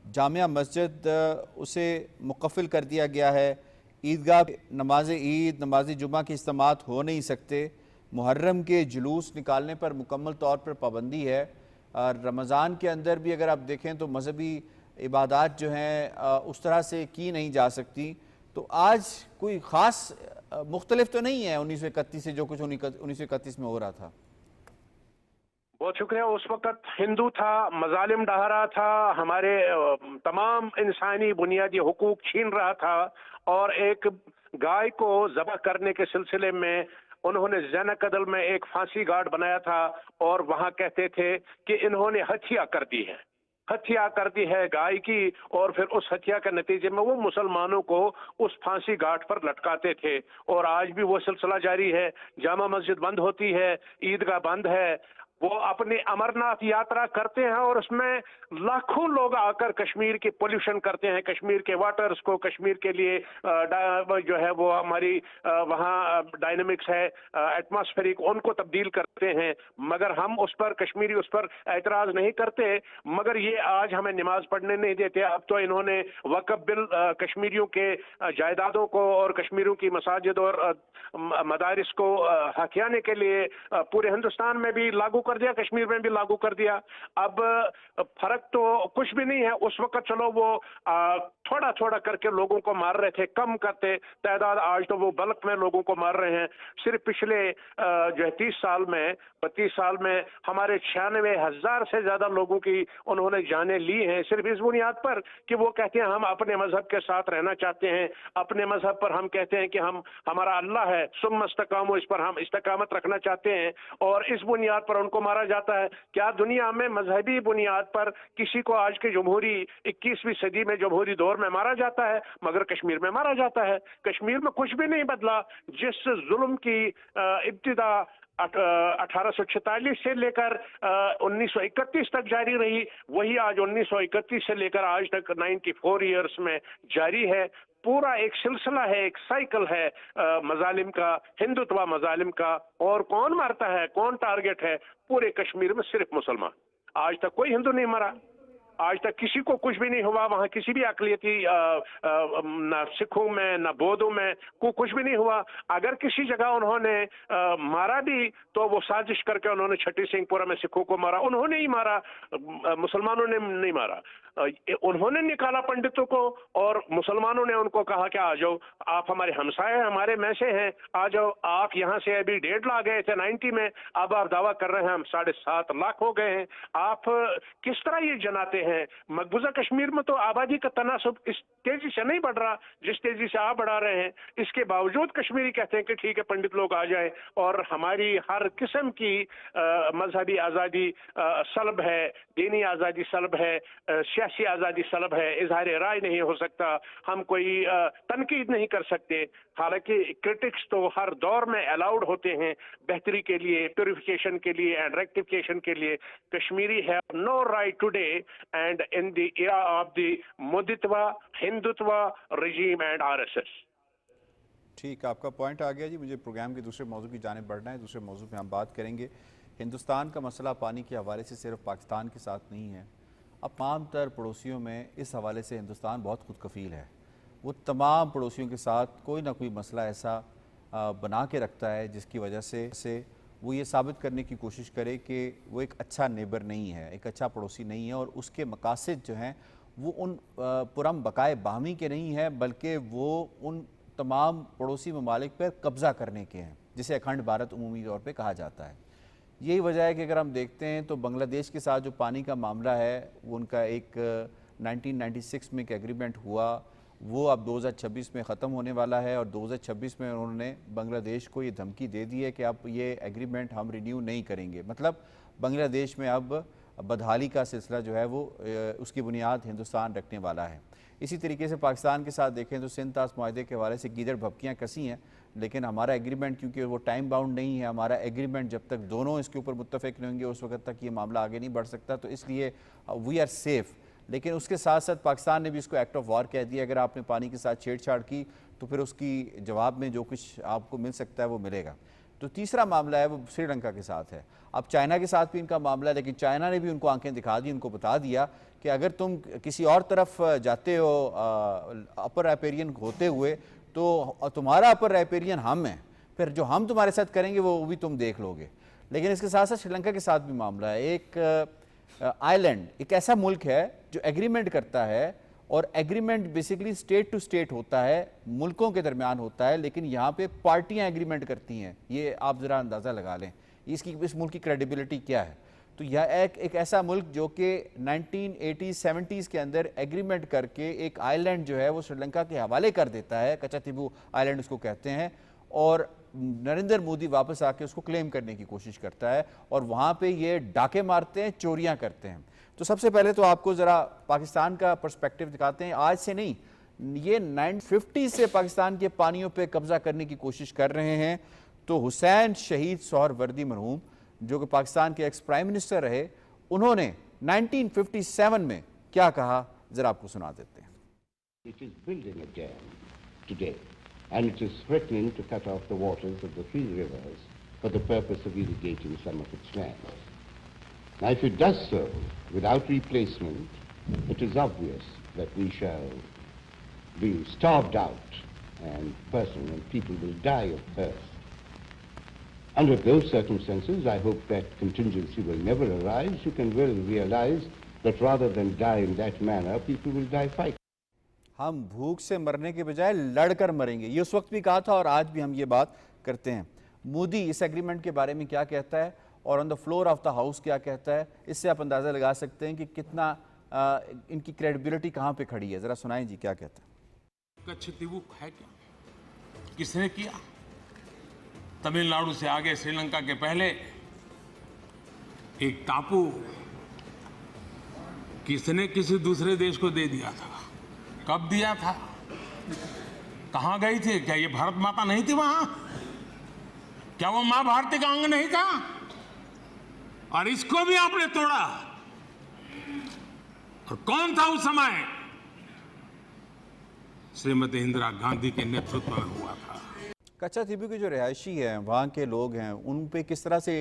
जामिया मस्जिद उसे मुकफ़िल कर दिया गया है, ईदगाह नमाज ईद नमाज जुमा के इज्तिमात हो नहीं सकते, मुहर्रम के जुलूस निकालने पर मुकम्मल तौर पर पाबंदी है, और रमज़ान के अंदर भी अगर आप देखें तो मजहबी इबादत जो हैं उस तरह से की नहीं जा सकती। तो आज कोई ख़ास मुख्तलिफ तो नहीं है 1931 से जो कुछ 1931 में हो रहा था। बहुत शुक्रिया। उस वक्त हिंदू था, मजालिम ढा रहा था, हमारे तमाम इंसानी बुनियादी हुकूक छीन रहा था, और एक गाय को ज़बह करने के सिलसिले में उन्होंने ज़ैना कदल में एक फांसी घाट बनाया था, और वहां कहते थे कि इन्होंने हत्या कर दी है, हत्या कर दी है गाय की, और फिर उस हत्या के नतीजे में वो मुसलमानों को उस फांसी घाट पर लटकाते थे। और आज भी वो सिलसिला जारी है। जामा मस्जिद बंद होती है, ईदगाह बंद है, वो अपनी अमरनाथ यात्रा करते हैं, और उसमें लाखों लोग आकर कश्मीर की पोल्यूशन करते हैं, कश्मीर के वाटर्स को, कश्मीर के लिए जो है वो हमारी वहाँ डायनेमिक्स है एटमॉस्फेरिक, उनको तब्दील करते हैं। मगर हम उस पर कश्मीरी उस पर एतराज नहीं करते। मगर ये आज हमें नमाज पढ़ने नहीं देते। अब तो इन्होंने वक्फ बिल कश्मीरियों के जायदादों को और कश्मीरियों की मसाजिद और मदारिस को हथियाने के लिए पूरे हिंदुस्तान में भी लागू कर दिया, कश्मीर में भी लागू कर दिया। अब फर्क तो कुछ भी नहीं है। उस वक्त चलो वो थोड़ा थोड़ा करके लोगों को मार रहे थे, कम करते तादाद, आज तो वो बल्क में लोगों को मार रहे हैं। सिर्फ पिछले जो है 32 साल में हमारे 96,000 से ज्यादा लोगों की उन्होंने जानें ली हैं, सिर्फ इस बुनियाद पर कि वो कहते हैं हम अपने मजहब के साथ रहना चाहते हैं, अपने मजहब पर हम कहते हैं कि हम हमारा अल्लाह है, सुम्मा इस्तकामू, इस पर हम इस्तकामत रखना चाहते हैं, और इस बुनियाद पर उनको मारा जाता है। क्या दुनिया में मजहबी बुनियाद पर किसी को आज के जमहूरी 21वीं सदी में जमहूरी दौर में मारा जाता है? मगर कश्मीर में मारा जाता है। कश्मीर में कुछ भी नहीं बदला। जिस जुल्म की इब्तिदा 1846 से लेकर 1931 तक जारी रही, वही आज 1931 से लेकर आज तक 94 ईयर्स में जारी है। पूरा एक सिलसिला है, एक साइकिल है मजालिम का, हिंदुत्व मजालिम का। और कौन मारता है, कौन टारगेट है? पूरे कश्मीर में सिर्फ मुसलमान। आज तक कोई हिंदू नहीं मरा, आज तक किसी को कुछ भी नहीं हुआ। वहाँ किसी भी अकलियती न सिखों में न बौद्धों में कुछ भी नहीं हुआ। अगर किसी जगह उन्होंने मारा भी तो वो साजिश करके उन्होंने छठी सिंहपुरा में सिखों को मारा, उन्होंने ही मारा, मुसलमानों ने नहीं मारा। उन्होंने निकाला पंडितों को, और मुसलमानों ने उनको कहा कि आ जाओ, आप हमारे हमसाए हैं, हमारे में से हैं, आ जाओ। आप यहाँ से अभी 1.5 लाख गए थे 90 में, अब आप दावा कर रहे हैं हम 7.5 लाख हो गए हैं। आप किस तरह ये जनाते हैं? मकबूजा कश्मीर में तो आबादी का तनासब इस तेजी से नहीं बढ़ रहा जिस तेजी से आप बढ़ा रहे हैं। इसके बावजूद कश्मीरी कहते हैं कि ठीक है पंडित लोग आ जाए, और हमारी हर किस्म की मजहबी आज़ादी सलब है, दीनी आज़ादी सलब है, सियासी आज़ादी सलब है, इजहार राय नहीं हो सकता, हम कोई तनकीद नहीं कर सकते। हालांकि क्रिटिक्स तो हर दौर में अलाउड होते हैं बेहतरी के लिए, प्योरिफिकेशन के लिए एंड रेक्टिफिकेशन के लिए। कश्मीरी है no right today and in the era of the Moditva Hindutva regime and RSS. ठीक, आपका पॉइंट आ गया जी। मुझे प्रोग्राम के दूसरे मौजू की जानिब बढ़ना है। दूसरे मौजू पे हम बात करेंगे। हिंदुस्तान का मसला पानी के हवाले से सिर्फ पाकिस्तान के साथ नहीं है, अब तमाम तर पड़ोसियों में इस हवाले से हिंदुस्तान बहुत खुद कफ़ील है। वो तमाम पड़ोसियों के साथ कोई ना कोई मसला ऐसा बना के रखता है जिसकी वजह से वो ये साबित करने की कोशिश करे कि वो एक अच्छा नेबर नहीं है, एक अच्छा पड़ोसी नहीं है, और उसके मकासद जो हैं वो उन पुरम बकाए बाहमी के नहीं हैं, बल्कि वो उन तमाम पड़ोसी ममालिक पर कब्ज़ा करने के हैं, जिसे अखंड भारत उमूमी तौर पर कहा जाता है। यही वजह है कि अगर हम देखते हैं तो बांग्लादेश के साथ जो पानी का मामला है, वो उनका एक 1996 में एक एग्रीमेंट हुआ, वो अब 2026 में ख़त्म होने वाला है, और 2026 में उन्होंने बांग्लादेश को ये धमकी दे दी है कि अब ये एग्रीमेंट हम रिन्यू नहीं करेंगे। मतलब बांग्लादेश में अब बदहाली का सिलसिला जो है वो उसकी बुनियाद हिंदुस्तान रखने वाला है। इसी तरीके से पाकिस्तान के साथ देखें तो सिंध ताश मुआहदे के हवाले से गीदड़ भपकियाँ कसी हैं, लेकिन हमारा एग्रीमेंट क्योंकि वो टाइम बाउंड नहीं है, हमारा एग्रीमेंट जब तक दोनों इसके ऊपर मुत्तफ़िक नहीं होंगे उस वक्त तक ये मामला आगे नहीं बढ़ सकता, तो इसलिए वी आर सेफ़। लेकिन उसके साथ साथ पाकिस्तान ने भी इसको एक्ट ऑफ वार कह दिया। अगर आपने पानी के साथ छेड़छाड़ की तो फिर उसकी जवाब में जो कुछ आपको मिल सकता है वो मिलेगा। तो तीसरा मामला है वो श्रीलंका के साथ है। अब चाइना के साथ भी इनका मामला है, लेकिन चाइना ने भी उनको आंखें दिखा दी, उनको बता दिया कि अगर तुम किसी और तरफ जाते हो अपर राइपेरियन होते हुए तो तुम्हारा अपर राइपेरियन हम हैं, फिर जो हम तुम्हारे साथ करेंगे वो भी तुम देख लोगे। लेकिन इसके साथ साथ श्रीलंका के साथ भी मामला है। एक आइलैंड एक ऐसा मुल्क है जो एग्रीमेंट करता है, और agreement basically state to state होता है, मुल्कों के दरमियान होता है, लेकिन यहाँ पे पार्टियाँ एग्रीमेंट करती हैं। ये आप ज़रा अंदाज़ा लगा लें इस मुल्क की क्रेडिबिलिटी क्या है। تو یہ ایک ایسا ملک جو کہ 1980s 70s کے اندر ایگریمنٹ کر کے ایک آئی لینڈ جو ہے وہ سری لنکا کے حوالے کر دیتا ہے، کچاتیبو آئی لینڈ اس کو کہتے ہیں، اور نریندر مودی واپس آ کے اس کو کلیم کرنے کی کوشش کرتا ہے اور وہاں پہ یہ ڈاکے مارتے ہیں، چوریاں کرتے ہیں۔ تو سب سے پہلے تو آپ کو ذرا پاکستان کا پرسپیکٹیو دکھاتے ہیں، آج سے نہیں، یہ 1950 سے پاکستان کے پانیوں پہ قبضہ کرنے کی کوشش کر رہے ہیں۔ تو حسین شہید سہروردی مرحوم جو کہ پاکستان کے ایکس پرائم منسٹر رہے، انہوں نے 1957 میں کیا کہا ذرا آپ کو سنا دیتے ہیں۔ It is building a dam today, and it is threatening to cut off the waters of the three rivers for the purpose of irrigating some of its lands. Now, if it does so without replacement, it is obvious that we shall be starved out, and people will die of thirst. Under those circumstances, I hope that contingency will never arise. You can well realize that rather than die in that manner, people will die fighting. ہم بھوک سے مرنے کے بجائے لڑ کر مریں گے، یہ اس وقت بھی کہا تھا اور آج بھی ہم یہ بات کرتے ہیں۔ مودی اس ایگریمنٹ کے بارے میں کیا کہتا ہے اور on the floor of the house کیا کہتا ہے، اس سے آپ اندازہ لگا سکتے ہیں کہ کتنا ان کی کریڈیبلٹی کہاں پہ کھڑی ہے۔ ذرا سنائیں جی کیا کہتا ہے۔ کچاتیبو ہے کیا؟ کس نے کیا؟ تمل ناڈو سے آگے سری لنکا کے پہلے ایک ٹاپو کس نے کسی دوسرے دیش کو دے دیا تھا؟ کب دیا تھا؟ کہاں گئی تھی؟ کیا یہ بھارت ماتا نہیں تھی وہاں؟ کیا وہ ماں بھارتی کا انگ نہیں تھا؟ اور اس کو بھی آپ نے توڑا۔ اور کون تھا اس سمے؟ شریمتی اندرا گاندھی کے نیترتو میں ہوا تھا۔ کچاتیبو کے جو رہائشی ہیں، وہاں کے لوگ ہیں، ان پہ کس طرح سے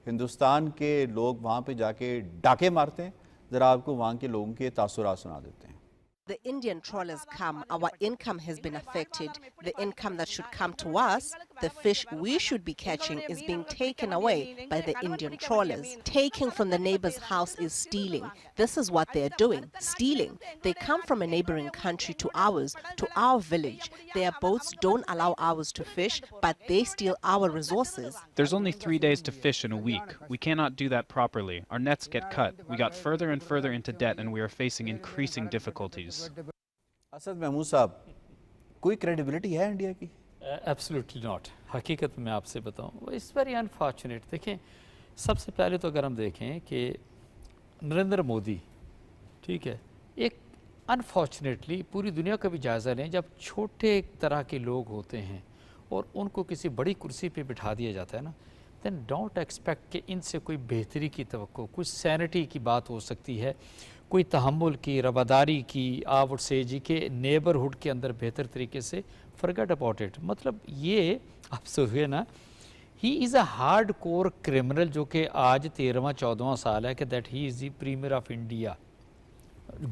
ہندوستان کے لوگ وہاں پہ جا کے ڈاکے مارتے ہیں، ذرا آپ کو وہاں کے لوگوں کے تاثرات سنا دیتے ہیں۔ The Indian trawlers come, our income has been affected. The income that should come to us, the fish we should be catching, is being taken away by the Indian trawlers. Taking from the neighbor's house is stealing. This is what they're doing, stealing. They come from a neighboring country to ours, to our village. Their boats don't allow ours to fish, but they steal our resources. There's only 3 days to fish in a week. We cannot do that properly. Our nets get cut. We got further and further into debt, and we are facing increasing difficulties. Asad Mahmood صاحب، کوئی credibility ہے India کی؟ Absolutely not. حقیقت میں آپ سے بتاؤں، it's very unfortunate. دیکھیں، سب سے پہلے تو اگر ہم دیکھیں کہ نریندر مودی، ٹھیک ہے، ایک انفارچونیٹلی پوری دنیا کا بھی جائزہ لیں، جب چھوٹے طرح کے لوگ ہوتے ہیں اور ان کو کسی بڑی کرسی پہ بٹھا دیا جاتا ہے نا، دین ڈونٹ ایکسپیکٹ کہ ان سے کوئی بہتری کی توقع، کچھ سینٹی کی بات ہو سکتی ہے، کوئی تحمل کی، رواداری کی، آوٹ سے جی کے نیبرہڈ کے اندر بہتر طریقے سے فرگیٹ اباؤٹ اٹ۔ مطلب یہ آپ سوچیں نا، ہی از اے ہارڈ کور کرمنل جو کہ آج 13واں 14واں سال ہے کہ that he is the premier of India.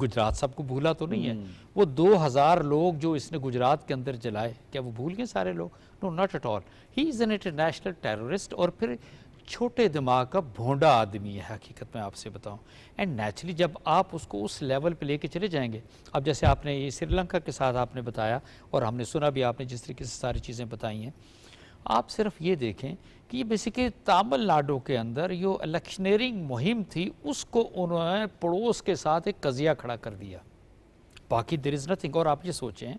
Gujarat سب کو بھولا تو نہیں ہے، وہ 2000 لوگ جو اس نے گجرات کے اندر جلائے، کیا وہ بھول گئے سارے لوگ؟ No not at all, he is an international terrorist, اور پھر چھوٹے دماغ کا بھونڈا آدمی ہے حقیقت میں آپ سے بتاؤں۔ اینڈ نیچرلی جب آپ اس کو اس لیول پہ لے کے چلے جائیں گے، اب جیسے آپ نے یہ سری لنکا کے ساتھ آپ نے بتایا اور ہم نے سنا بھی آپ نے جس طریقے سے ساری چیزیں بتائی ہیں، آپ صرف یہ دیکھیں کہ یہ بیسیکلی تامل ناڈو کے اندر جو الیکشنیرنگ مہم تھی اس کو انہوں نے پڑوس کے ساتھ ایک قضیہ کھڑا کر دیا، باقی دیر از نتھنگ۔ اور آپ یہ سوچیں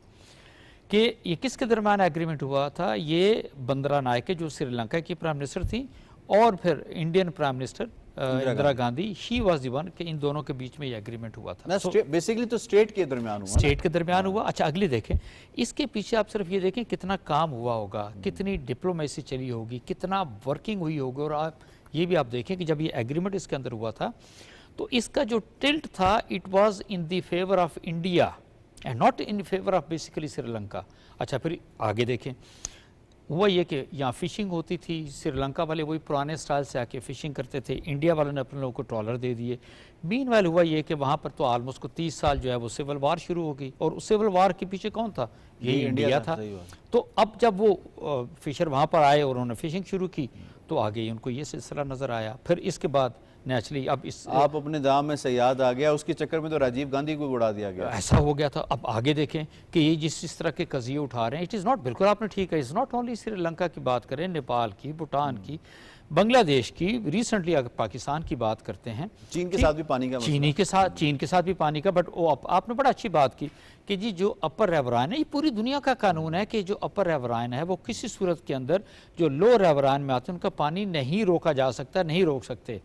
کہ یہ کس کے درمیان ایگریمنٹ ہوا تھا؟ یہ بندرا نائکے جو سری لنکا کی پرائم منسٹر تھیں اور پھر Indian prime minister Indira Gandhi, she was the one, کہ ان دونوں کے بیچ میں یہ ایگریمنٹ ہوا تھا۔ بیسیکلی تو اسٹیٹ کے درمیان ہوا، اسٹیٹ کے درمیان ہوا۔ اچھا اگلی دیکھیں، اس کے پیچھے آپ صرف یہ دیکھیں کتنا کام ہوا ہوگا، کتنی ڈپلومیسی چلی ہوگی، کتنا ورکنگ ہوئی ہوگی، اور آپ یہ بھی آپ دیکھیں کہ جب یہ ایگریمنٹ اس کے اندر ہوا تھا تو اس کا جو ٹلٹ تھا it was in the favour of India and not in favour of basically Sri Lanka. اچھا پھر آگے دیکھیں، ہوا یہ کہ یہاں فشنگ ہوتی تھی، سری لنکا والے وہی پرانے سٹائل سے آ کے فشنگ کرتے تھے، انڈیا والوں نے اپنے لوگوں کو ٹرالر دے دیے۔ مین وائل ہوا یہ کہ وہاں پر تو آلموسٹ کو 30 سال جو ہے وہ سول وار شروع ہو گئی، اور اس سول وار کے پیچھے کون تھا؟ یہی انڈیا تھا۔ تو اب جب وہ فشر وہاں پر آئے اور انہوں نے فشنگ شروع کی تو آگے ان کو یہ سلسلہ نظر آیا۔ پھر اس کے بعد نیچرلی اب اس آپ اپنے دام میں سیاد آ گیا، اس کے چکر میں تو راجیو گاندھی کو اڑا دیا گیا، ایسا ہو گیا تھا۔ اب آگے دیکھیں کہ یہ جس طرح کے قضیے اٹھا رہے ہیں، اٹ از ناٹ، بالکل آپ نے ٹھیک ہے، it's not only Sri Lanka کی بات کریں، نیپال کی، بھوٹان کی، बांग्लादेश की रिसेंटली अगर पाकिस्तान की बात करते हैं, चीन के साथ भी पानी का मसला चीन के साथ भी पानी का, बट आपने बड़ा अच्छी बात की कि जी जो अपर रेवराइन है, ये पूरी दुनिया का कानून है कि जो अपर रेवराइन है वो किसी सूरत के अंदर जो लो रेवराइन में आते हैं उनका पानी नहीं रोका जा सकता, नहीं रोक सकते।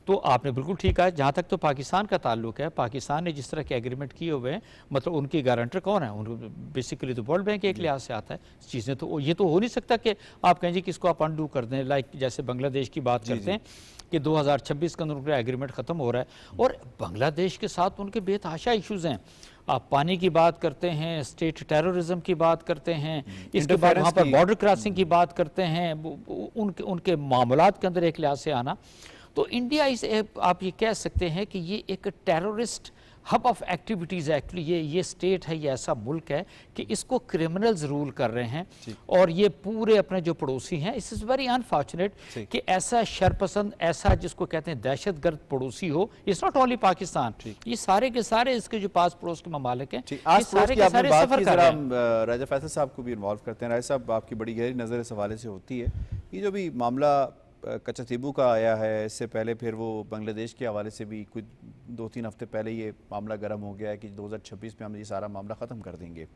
तो आपने बिल्कुल ठीक कहा। जहाँ तक तो पाकिस्तान का ताल्लुक है, पाकिस्तान ने जिस तरह के एग्रीमेंट किए हुए हैं, मतलब उनकी गारंटर कौन है, उनको बेसिकली तो वर्ल्ड बैंक एक लिहाज से आता है चीज़ें। तो ये तो हो नहीं सकता कि आप कहें जी किसको आप अनडू कर दें, लाइक जैसे बांग्लादेश की बात करते हैं कि 2026 के अंदर उनका एग्रीमेंट ख़त्म हो रहा है और बांग्लादेश के साथ उनके बेतहाशा इशूज़ हैं। आप पानी की बात करते हैं, स्टेट टेररिज्म की बात करते हैं, इसके बाद वहाँ पर बॉर्डर क्रॉसिंग की बात करते हैं, उनके मामलात के अंदर एक लिहाज से आना। तो इंडिया आप ये कह सकते हैं कि ये एक टेररिस्ट हब ऑफ एक्टिविटीज़ है। एक्चुअली ये स्टेट है, ये ऐसा मुल्क है कि इसको क्रिमिनल्स रूल कर रहे हैं और ये पूरे अपने जो पड़ोसी हैं, इस इज़ वेरी अनफॉर्चुनेट कि ऐसा शरपसंद, ऐसा जिसको कहते हैं दहशतगर्द पड़ोसी हो। इट्स नॉट ओनली पाकिस्तान, ये सारे के सारे इसके जो पास पड़ोस के ममालिक हैं, ये सारे के सारे सफ़र कर रहे हैं। राजा फैसल साहब को भी इन्वॉल्व करते हैं। राजा साहब, आपकी बड़ी गहरी नज़र इस हवाले से होती है, ये जो भी मामला कचतीबू का आया है, इससे पहले फिर वो बांग्लादेश के हवाले से भी कुछ 2-3 हफ्ते पहले ये मामला गर्म हो गया है कि 2026 में हम ये सारा मामला ख़त्म कर देंगे।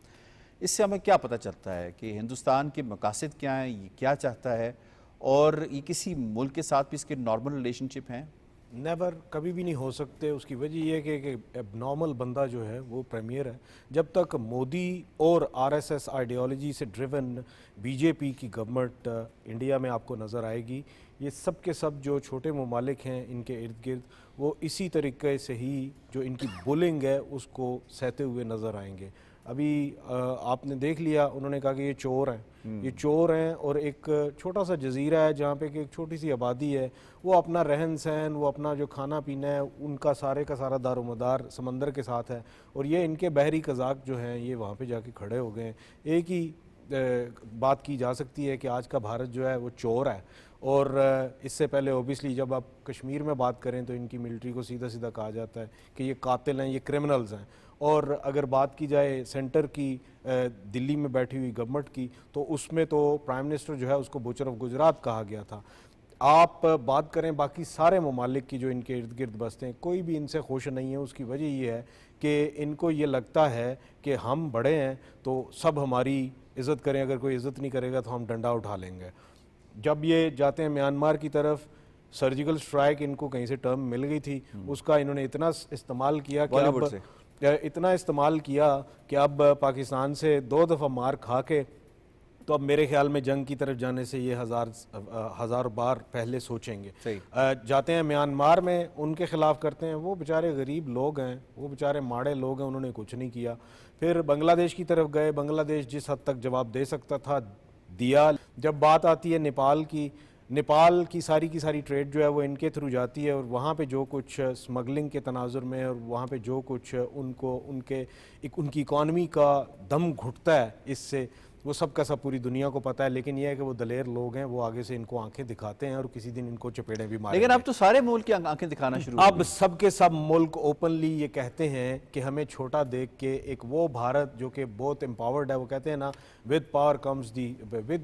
इससे हमें क्या पता चलता है कि हिंदुस्तान के मकासद क्या हैं, ये क्या चाहता है और ये किसी मुल्क के साथ भी इसके नॉर्मल रिलेशनशिप हैं? नेवर, कभी भी नहीं हो सकते। उसकी वजह यह है कि एबनॉर्मल बंदा जो है वो प्रीमियर है। जब तक मोदी और आरएसएस आइडियोलॉजी से ड्रिवन बीजेपी की गवर्नमेंट इंडिया में आपको नज़र आएगी, ये सब के सब जो छोटे ममालिक हैं इनके इर्द गिर्द, वो इसी तरीके से ही जो इनकी बुलिंग है उसको सहते हुए नज़र आएंगे। अभी आपने देख लिया, उन्होंने कहा कि ये चोर हैं, ये चोर हैं, और एक छोटा सा जजीरा है जहाँ पे कि एक छोटी सी आबादी है, वो अपना रहन सहन, वो अपना जो खाना पीना है, उनका सारे का सारा दारोमदार समंदर के साथ है, और ये इनके बहरी कज़ाक जो हैं ये वहाँ पे जाके खड़े हो गए हैं। एक ही बात की जा सकती है कि आज का भारत जो है वो चोर है। और इससे पहले ओबियसली जब आप कश्मीर में बात करें तो इनकी मिलिट्री को सीधा सीधा कहा जाता है कि ये कातिल हैं, ये क्रिमिनल्स हैं। और अगर बात की जाए सेंटर की, दिल्ली में बैठी हुई गवर्नमेंट की, तो उसमें तो प्राइम मिनिस्टर जो है उसको बुचर ऑफ गुजरात कहा गया था। आप बात करें बाकी सारे ममालिक की जो इनके इर्द गिर्द बसते हैं, कोई भी इनसे खुश नहीं है। उसकी वजह ये है कि इनको ये लगता है कि हम बड़े हैं तो सब हमारी इज़्ज़त करें, अगर कोई इज़्ज़त नहीं करेगा तो हम डंडा उठा लेंगे। जब ये जाते हैं म्यांमार की तरफ, सर्जिकल स्ट्राइक इनको कहीं से टर्म मिल गई थी, उसका इन्होंने इतना इस्तेमाल किया कि अब पाकिस्तान से 2 दफ़ा मार खा के, तो अब मेरे ख्याल में जंग की तरफ जाने से ये हज़ार बार पहले सोचेंगे। जाते हैं म्यांमार में, उनके ख़िलाफ़ करते हैं, वो बेचारे गरीब लोग हैं, वो बेचारे माड़े लोग हैं, उन्होंने कुछ नहीं किया। फिर बांग्लादेश की तरफ गए, बांग्लादेश जिस हद तक जवाब दे सकता था दिया। जब बात आती है नेपाल की सारी ट्रेड जो है वो इनके थ्रू जाती है, और वहाँ पे जो कुछ स्मगलिंग के तनाजुर में, और वहाँ पे जो कुछ उनकी इकॉनमी का दम घुटता है इससे, वो सब का सब पूरी दुनिया को पता है। लेकिन यह है कि वो दलेर लोग हैं, वो आगे से इनको आंखें दिखाते हैं और किसी दिन इनको चपेड़े भी मारेंगे। लेकिन अब तो सारे मुल्क की आंखें दिखाना शुरू, अब सब के सब मुल्क ओपनली ये कहते हैं कि हमें छोटा देख के एक वो भारत जो कि बहुत एम्पावर्ड है, वो कहते हैं ना, with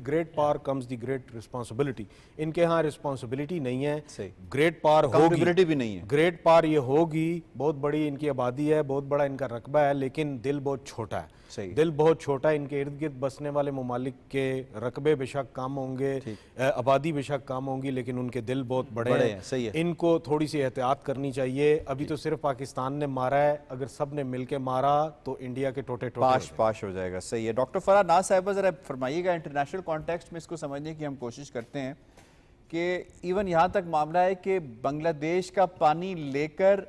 great power comes the great responsibility. इनके यहाँ रिस्पॉन्सिबिलिटी नहीं है, ग्रेट पावर होगी भी नहीं है। ग्रेट पावर ये होगी, बहुत बड़ी इनकी आबादी है, बहुत बड़ा इनका रकबा है, लेकिन दिल बहुत छोटा है। दिल बहुत छोटा है। इनके इर्द गिर्द बसने वाले ममालिक के रकबे बेशक कम होंगे, आबादी बेशक कम होंगी, लेकिन उनके दिल बहुत बड़े हैं। सही है। इनको थोड़ी सी एहतियात करनी चाहिए। अभी तो सिर्फ पाकिस्तान ने मारा है, अगर सब ने मिलके मारा तो इंडिया के टोटे पाश हो जाएगा। सही है। डॉक्टर फराह नाज साहिबा, जरा फरमाइएगा, इंटरनेशनल कॉन्टेक्स्ट में इसको समझने की हम कोशिश करते हैं कि इवन यहाँ तक मामला है कि बांग्लादेश का पानी लेकर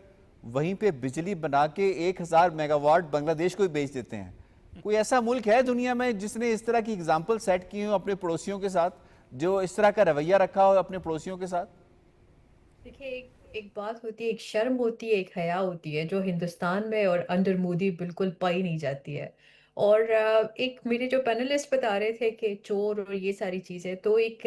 वहीं पे बिजली बना के 1000 मेगावाट बांग्लादेश को ही बेच देते हैं। कोई ऐसा मुल्क है दुनिया में जिसने इस तरह की एग्जाम्पल सेट की हो अपने पड़ोसियों के साथ, जो इस तरह का रवैया रखा हो अपने पड़ोसियों के साथ? देखिए, एक बात होती है, एक शर्म होती है, एक हया होती है, जो हिंदुस्तान में और अंडर मोदी बिल्कुल पाई नहीं जाती है। और एक मेरे जो पैनलिस्ट बता रहे थे कि चोर और ये सारी चीज़ें, तो एक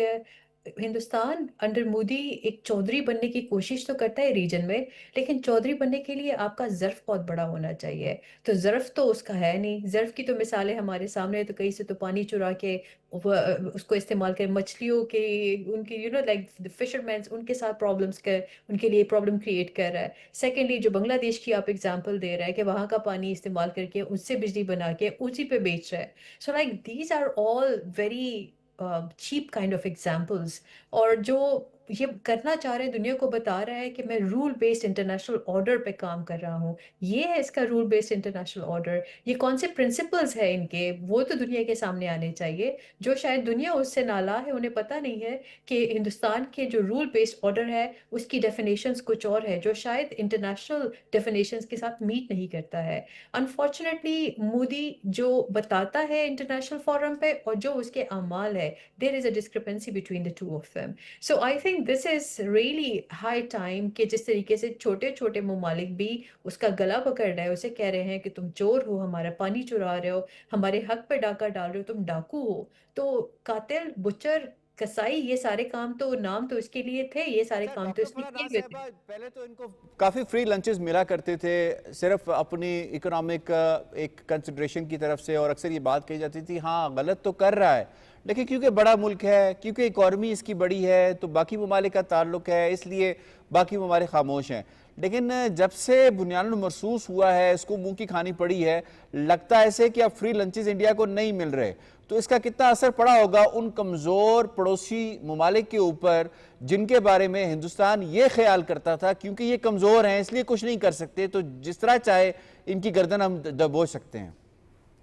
हिंदुस्तान अंडर मोदी एक चौधरी बनने की कोशिश तो करता है रीजन में, लेकिन चौधरी बनने के लिए आपका ज़र्फ बहुत बड़ा होना चाहिए। तो ज़र्फ तो उसका है नहीं। ज़र्फ की तो मिसालें हमारे सामने है, तो कहीं से तो पानी चुरा के उसको इस्तेमाल कर मछलियों के, उनकी लाइक द फिशरमैन उनके साथ प्रॉब्लम्स कर, उनके लिए प्रॉब्लम क्रिएट कर रहा है। सेकेंडली जो बांग्लादेश की आप एग्जांपल दे रहा है कि वहाँ का पानी इस्तेमाल करके उससे बिजली बना के उसी पे बेच रहा है। So like these are all very cheap kind of examples. और जो ये करना चाह रहे हैं, दुनिया को बता रहा है कि मैं रूल बेस्ड इंटरनेशनल ऑर्डर पे काम कर रहा हूँ, ये है इसका रूल बेस्ड इंटरनेशनल ऑर्डर। ये कौन से प्रिंसिपल्स है इनके, वो तो दुनिया के सामने आने चाहिए। जो शायद दुनिया उससे नाला है, उन्हें पता नहीं है कि हिंदुस्तान के जो रूल बेस्ड ऑर्डर है उसकी डेफिनेशंस कुछ और है, जो शायद इंटरनेशनल डेफिनेशंस के साथ मीट नहीं करता है। अनफॉर्चुनेटली मोदी जो बताता है इंटरनेशनल फोरम पे और जो उसके अमाल है, there is a discrepancy between the two of them. So I think this is really high time कि जिस तरीके से छोटे छोटे ममालिक भी उसका गला पकड़ रहे हैं, उसे कह रहे हैं कि तुम चोर हो, हमारा पानी चुरा रहे हो, हमारे हक पे डाका डाल रहे हो, तुम डाकू हो। तो कातिल, बुचर, कसाई, ये सारे काम तो, नाम तो इसके लिए थे, ये सारे अच्छा काम तो डॉक्टर इसने फरहान किए नाज हुए साहबा, थे। पहले तो इनको काफ़ी फ्री लंचेस मिला करते थे सिर्फ अपनी इकोनॉमिक एक कंसिड्रेशन की तरफ से, और अक्सर ये बात कही जाती थी हाँ गलत तो कर रहा है, लेकिन क्योंकि बड़ा मुल्क है, क्योंकि इकॉनमी इसकी बड़ी है, तो बाकी ममालिक का ताल्लुक है, इसलिए बाकी ममालिक खामोश हैं। लेकिन जब से बुनियाद महसूस हुआ है, इसको मुंह की खानी पड़ी है, लगता है ऐसे कि अब फ्री लंचेस इंडिया को नहीं मिल रहे, तो इसका कितना असर पड़ा होगा उन कमज़ोर पड़ोसी ममालिक के ऊपर जिनके बारे में हिंदुस्तान ये ख्याल करता था क्योंकि ये कमज़ोर हैं इसलिए कुछ नहीं कर सकते, तो जिस तरह चाहे इनकी गर्दन हम दबोच सकते हैं।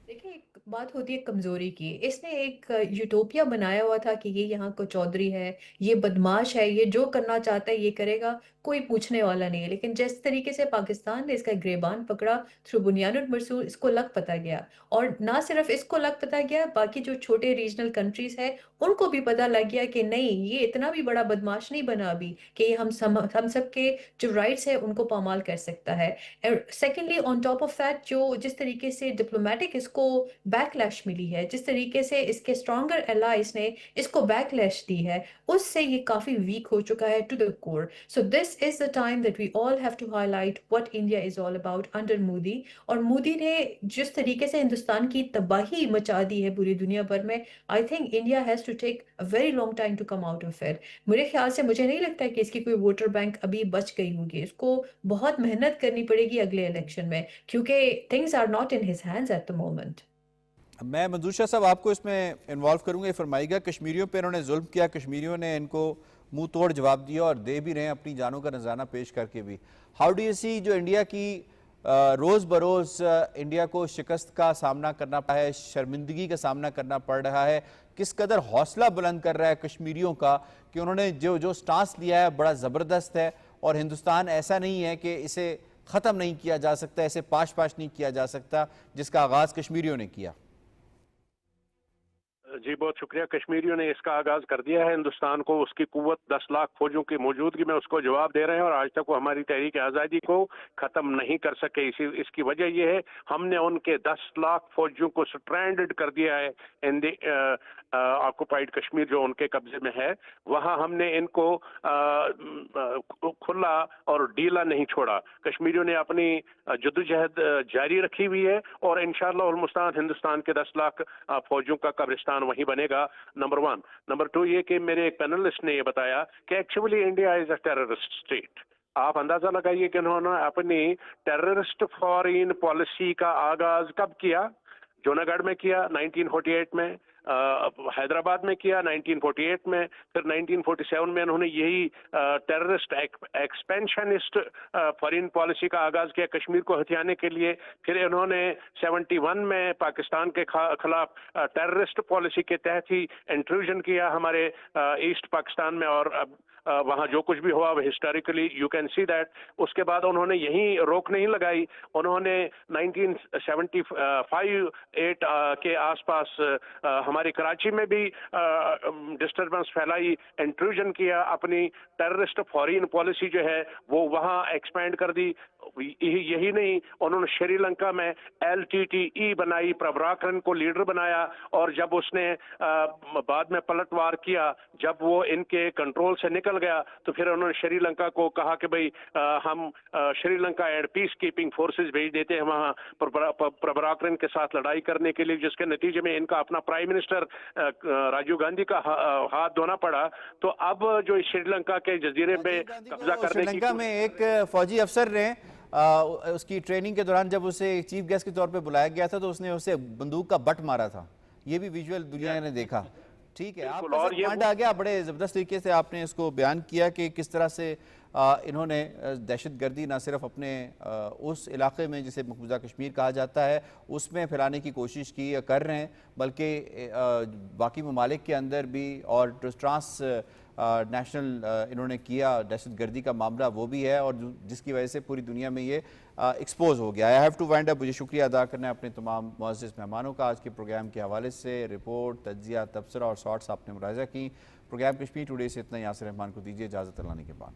देखिए, एक बात होती है कमजोरी की। इसने एक यूटोपिया बनाया हुआ था कि ये यहाँ को चौधरी है, ये बदमाश है, ये जो करना चाहता है ये करेगा, कोई पूछने वाला नहीं है। लेकिन जिस तरीके से पाकिस्तान ने इसका गिरेबान पकड़ा थ्रू बुनियानुल मरसूल, इसको लग पता गया। और ना सिर्फ इसको लग पता गया, बाकी जो छोटे रीजनल कंट्रीज है उनको भी पता लग गया कि नहीं, ये इतना भी बड़ा बदमाश नहीं बना अभी कि ये हम सब के जो राइट्स है उनको पामाल कर सकता है। Secondly on top of that, जो जिस तरीके से डिप्लोमेटिक इसको बैकलैश मिली है, जिस तरीके से इसके स्ट्रॉन्गर एलाइज ने इसको बैकलैश दी है, उससे ये काफी वीक हो चुका है to the core. So this is the time that we all have to highlight what India is all about under Modi. और मोदी ने जिस तरीके से हिंदुस्तान की तबाही मचा दी है पूरी दुनिया भर में, I think India has to take a very long time to come out of it. मेरे ख्याल से, मुझे नहीं लगता है कि इसकी कोई वोटर बैंक अभी बच गई होगी। इसको बहुत मेहनत करनी पड़ेगी अगले इलेक्शन में, क्योंकि things are not in his hands at the moment. मैं मंजूर शाह साहब आपको इसमें इन्वॉल्व करूंगा। फरमाइएगा, कश्मीरियों पे इन्होंने जुल्म किया, कश्मीरियों ने इनको मुंह तोड़ जवाब दिया और दे भी रहे हैं अपनी जानों का नजराना पेश करके भी। हाउ डू यू सी जो इंडिया की रोज़ बरोज़ इंडिया को शिकस्त का सामना करना पड़ा है, शर्मिंदगी का सामना करना पड़ रहा है, किस कदर हौसला बुलंद कर रहा है कश्मीरियों का कि उन्होंने जो स्टांस लिया है बड़ा ज़बरदस्त है, और हिंदुस्तान ऐसा नहीं है कि इसे ख़त्म नहीं किया जा सकता, ऐसे पाश पाश नहीं किया जा सकता जिसका आगाज़ कश्मीरियों ने किया। जी बहुत शुक्रिया। कश्मीरियों ने इसका आगाज कर दिया है। हिंदुस्तान को उसकी कुव्वत 10 लाख फौजों की मौजूदगी में उसको जवाब दे रहे हैं, और आज तक वो हमारी तहरीक आज़ादी को ख़त्म नहीं कर सके। इसकी वजह यह है, हमने उनके 10 लाख फौजियों को स्ट्रैंडेड कर दिया है इन द ऑक्युपाइड कश्मीर जो उनके कब्जे में है। वहाँ हमने इनको खुला और ढीला नहीं छोड़ा। कश्मीरियों ने अपनी जद्दोजहद जारी रखी हुई है, और इंशाअल्लाह उल मुस्तान हिंदुस्तान के 10 लाख फौजियों का कब्रिस्तान वहीं बनेगा। नंबर 1। नंबर 2 ये कि मेरे एक पैनलिस्ट ने ये बताया कि actually India is a terrorist state. आप अंदाजा लगाइए कि उन्होंने अपनी टेररिस्ट फॉरेन पॉलिसी का आगाज कब किया? जूनागढ़ में किया 1948 में, हैदराबाद में किया 1948 में, फिर 1947 में उन्होंने यही टेररिस्ट एक्सपेंशनिस्ट फॉरेन पॉलिसी का आगाज किया कश्मीर को हथियाने के लिए। फिर इन्होंने 71 में पाकिस्तान के खिलाफ टेररिस्ट पॉलिसी के तहत ही इंट्रूजन किया हमारे ईस्ट पाकिस्तान में, और वहाँ जो कुछ भी हुआ historically you can see that. उसके बाद उन्होंने यहीं रोक नहीं लगाई, उन्होंने 1975-8 के आसपास हमारी कराची में भी डिस्टर्बेंस फैलाई, इंट्रूजन किया, अपनी टेररिस्ट फॉरेन पॉलिसी जो है वो वहाँ एक्सपैंड कर दी। यही नहीं, उन्होंने श्रीलंका में LTTE बनाई, प्रभाकरन को लीडर बनाया, और जब उसने बाद में पलटवार किया, जब वो इनके कंट्रोल से निकल गया, तो फिर उन्होंने श्रीलंका को कहा कि भाई हम Sri Lanka and peace keeping forces भेज देते हैं वहाँ प्रभाकरन के साथ लड़ाई करने के लिए, जिसके नतीजे में इनका अपना प्राइम मिनिस्टर राजीव गांधी का हाथ धोना पड़ा। तो अब जो श्रीलंका के जजीरे पे कब्जा करने की श्रीलंका में एक फौजी अफसर ने उसकी ट्रेनिंग के दौरान जब उसे चीफ गेस्ट के तौर पे बुलाया गया था तो उसने उसे बंदूक का बट मारा था। ये भी विजुअल दुनिया ने देखा। ठीक है, आप और ये पॉइंट आ गया, बड़े ज़बरदस्त तरीके से आपने इसको बयान किया कि किस तरह से इन्होंने दहशतगर्दी ना सिर्फ अपने उस इलाके में जिसे मकबूजा कश्मीर कहा जाता है उसमें फैलाने की कोशिश की या कर रहे हैं, बल्कि बाकी ममालिक के अंदर भी और ट्रांस नेशनल इन्होंने किया दहशतगर्दी का मामला वो भी है, और जिसकी वजह से पूरी दुनिया में ये एक्सपोज हो गया। I have to wind up. मुझे शुक्रिया अदा करना है अपने तमाम मुअज़्ज़िज़ मेहमानों का। आज के प्रोग्राम के हवाले से रिपोर्ट, तज्ज़िया, तबसरा और शॉर्ट्स आपने मुलाहिज़ा की। प्रोग्राम कश्मीर टुडे से इतना। यासिर रहमान को दीजिए इजाज़त। अल्लाह के बाद।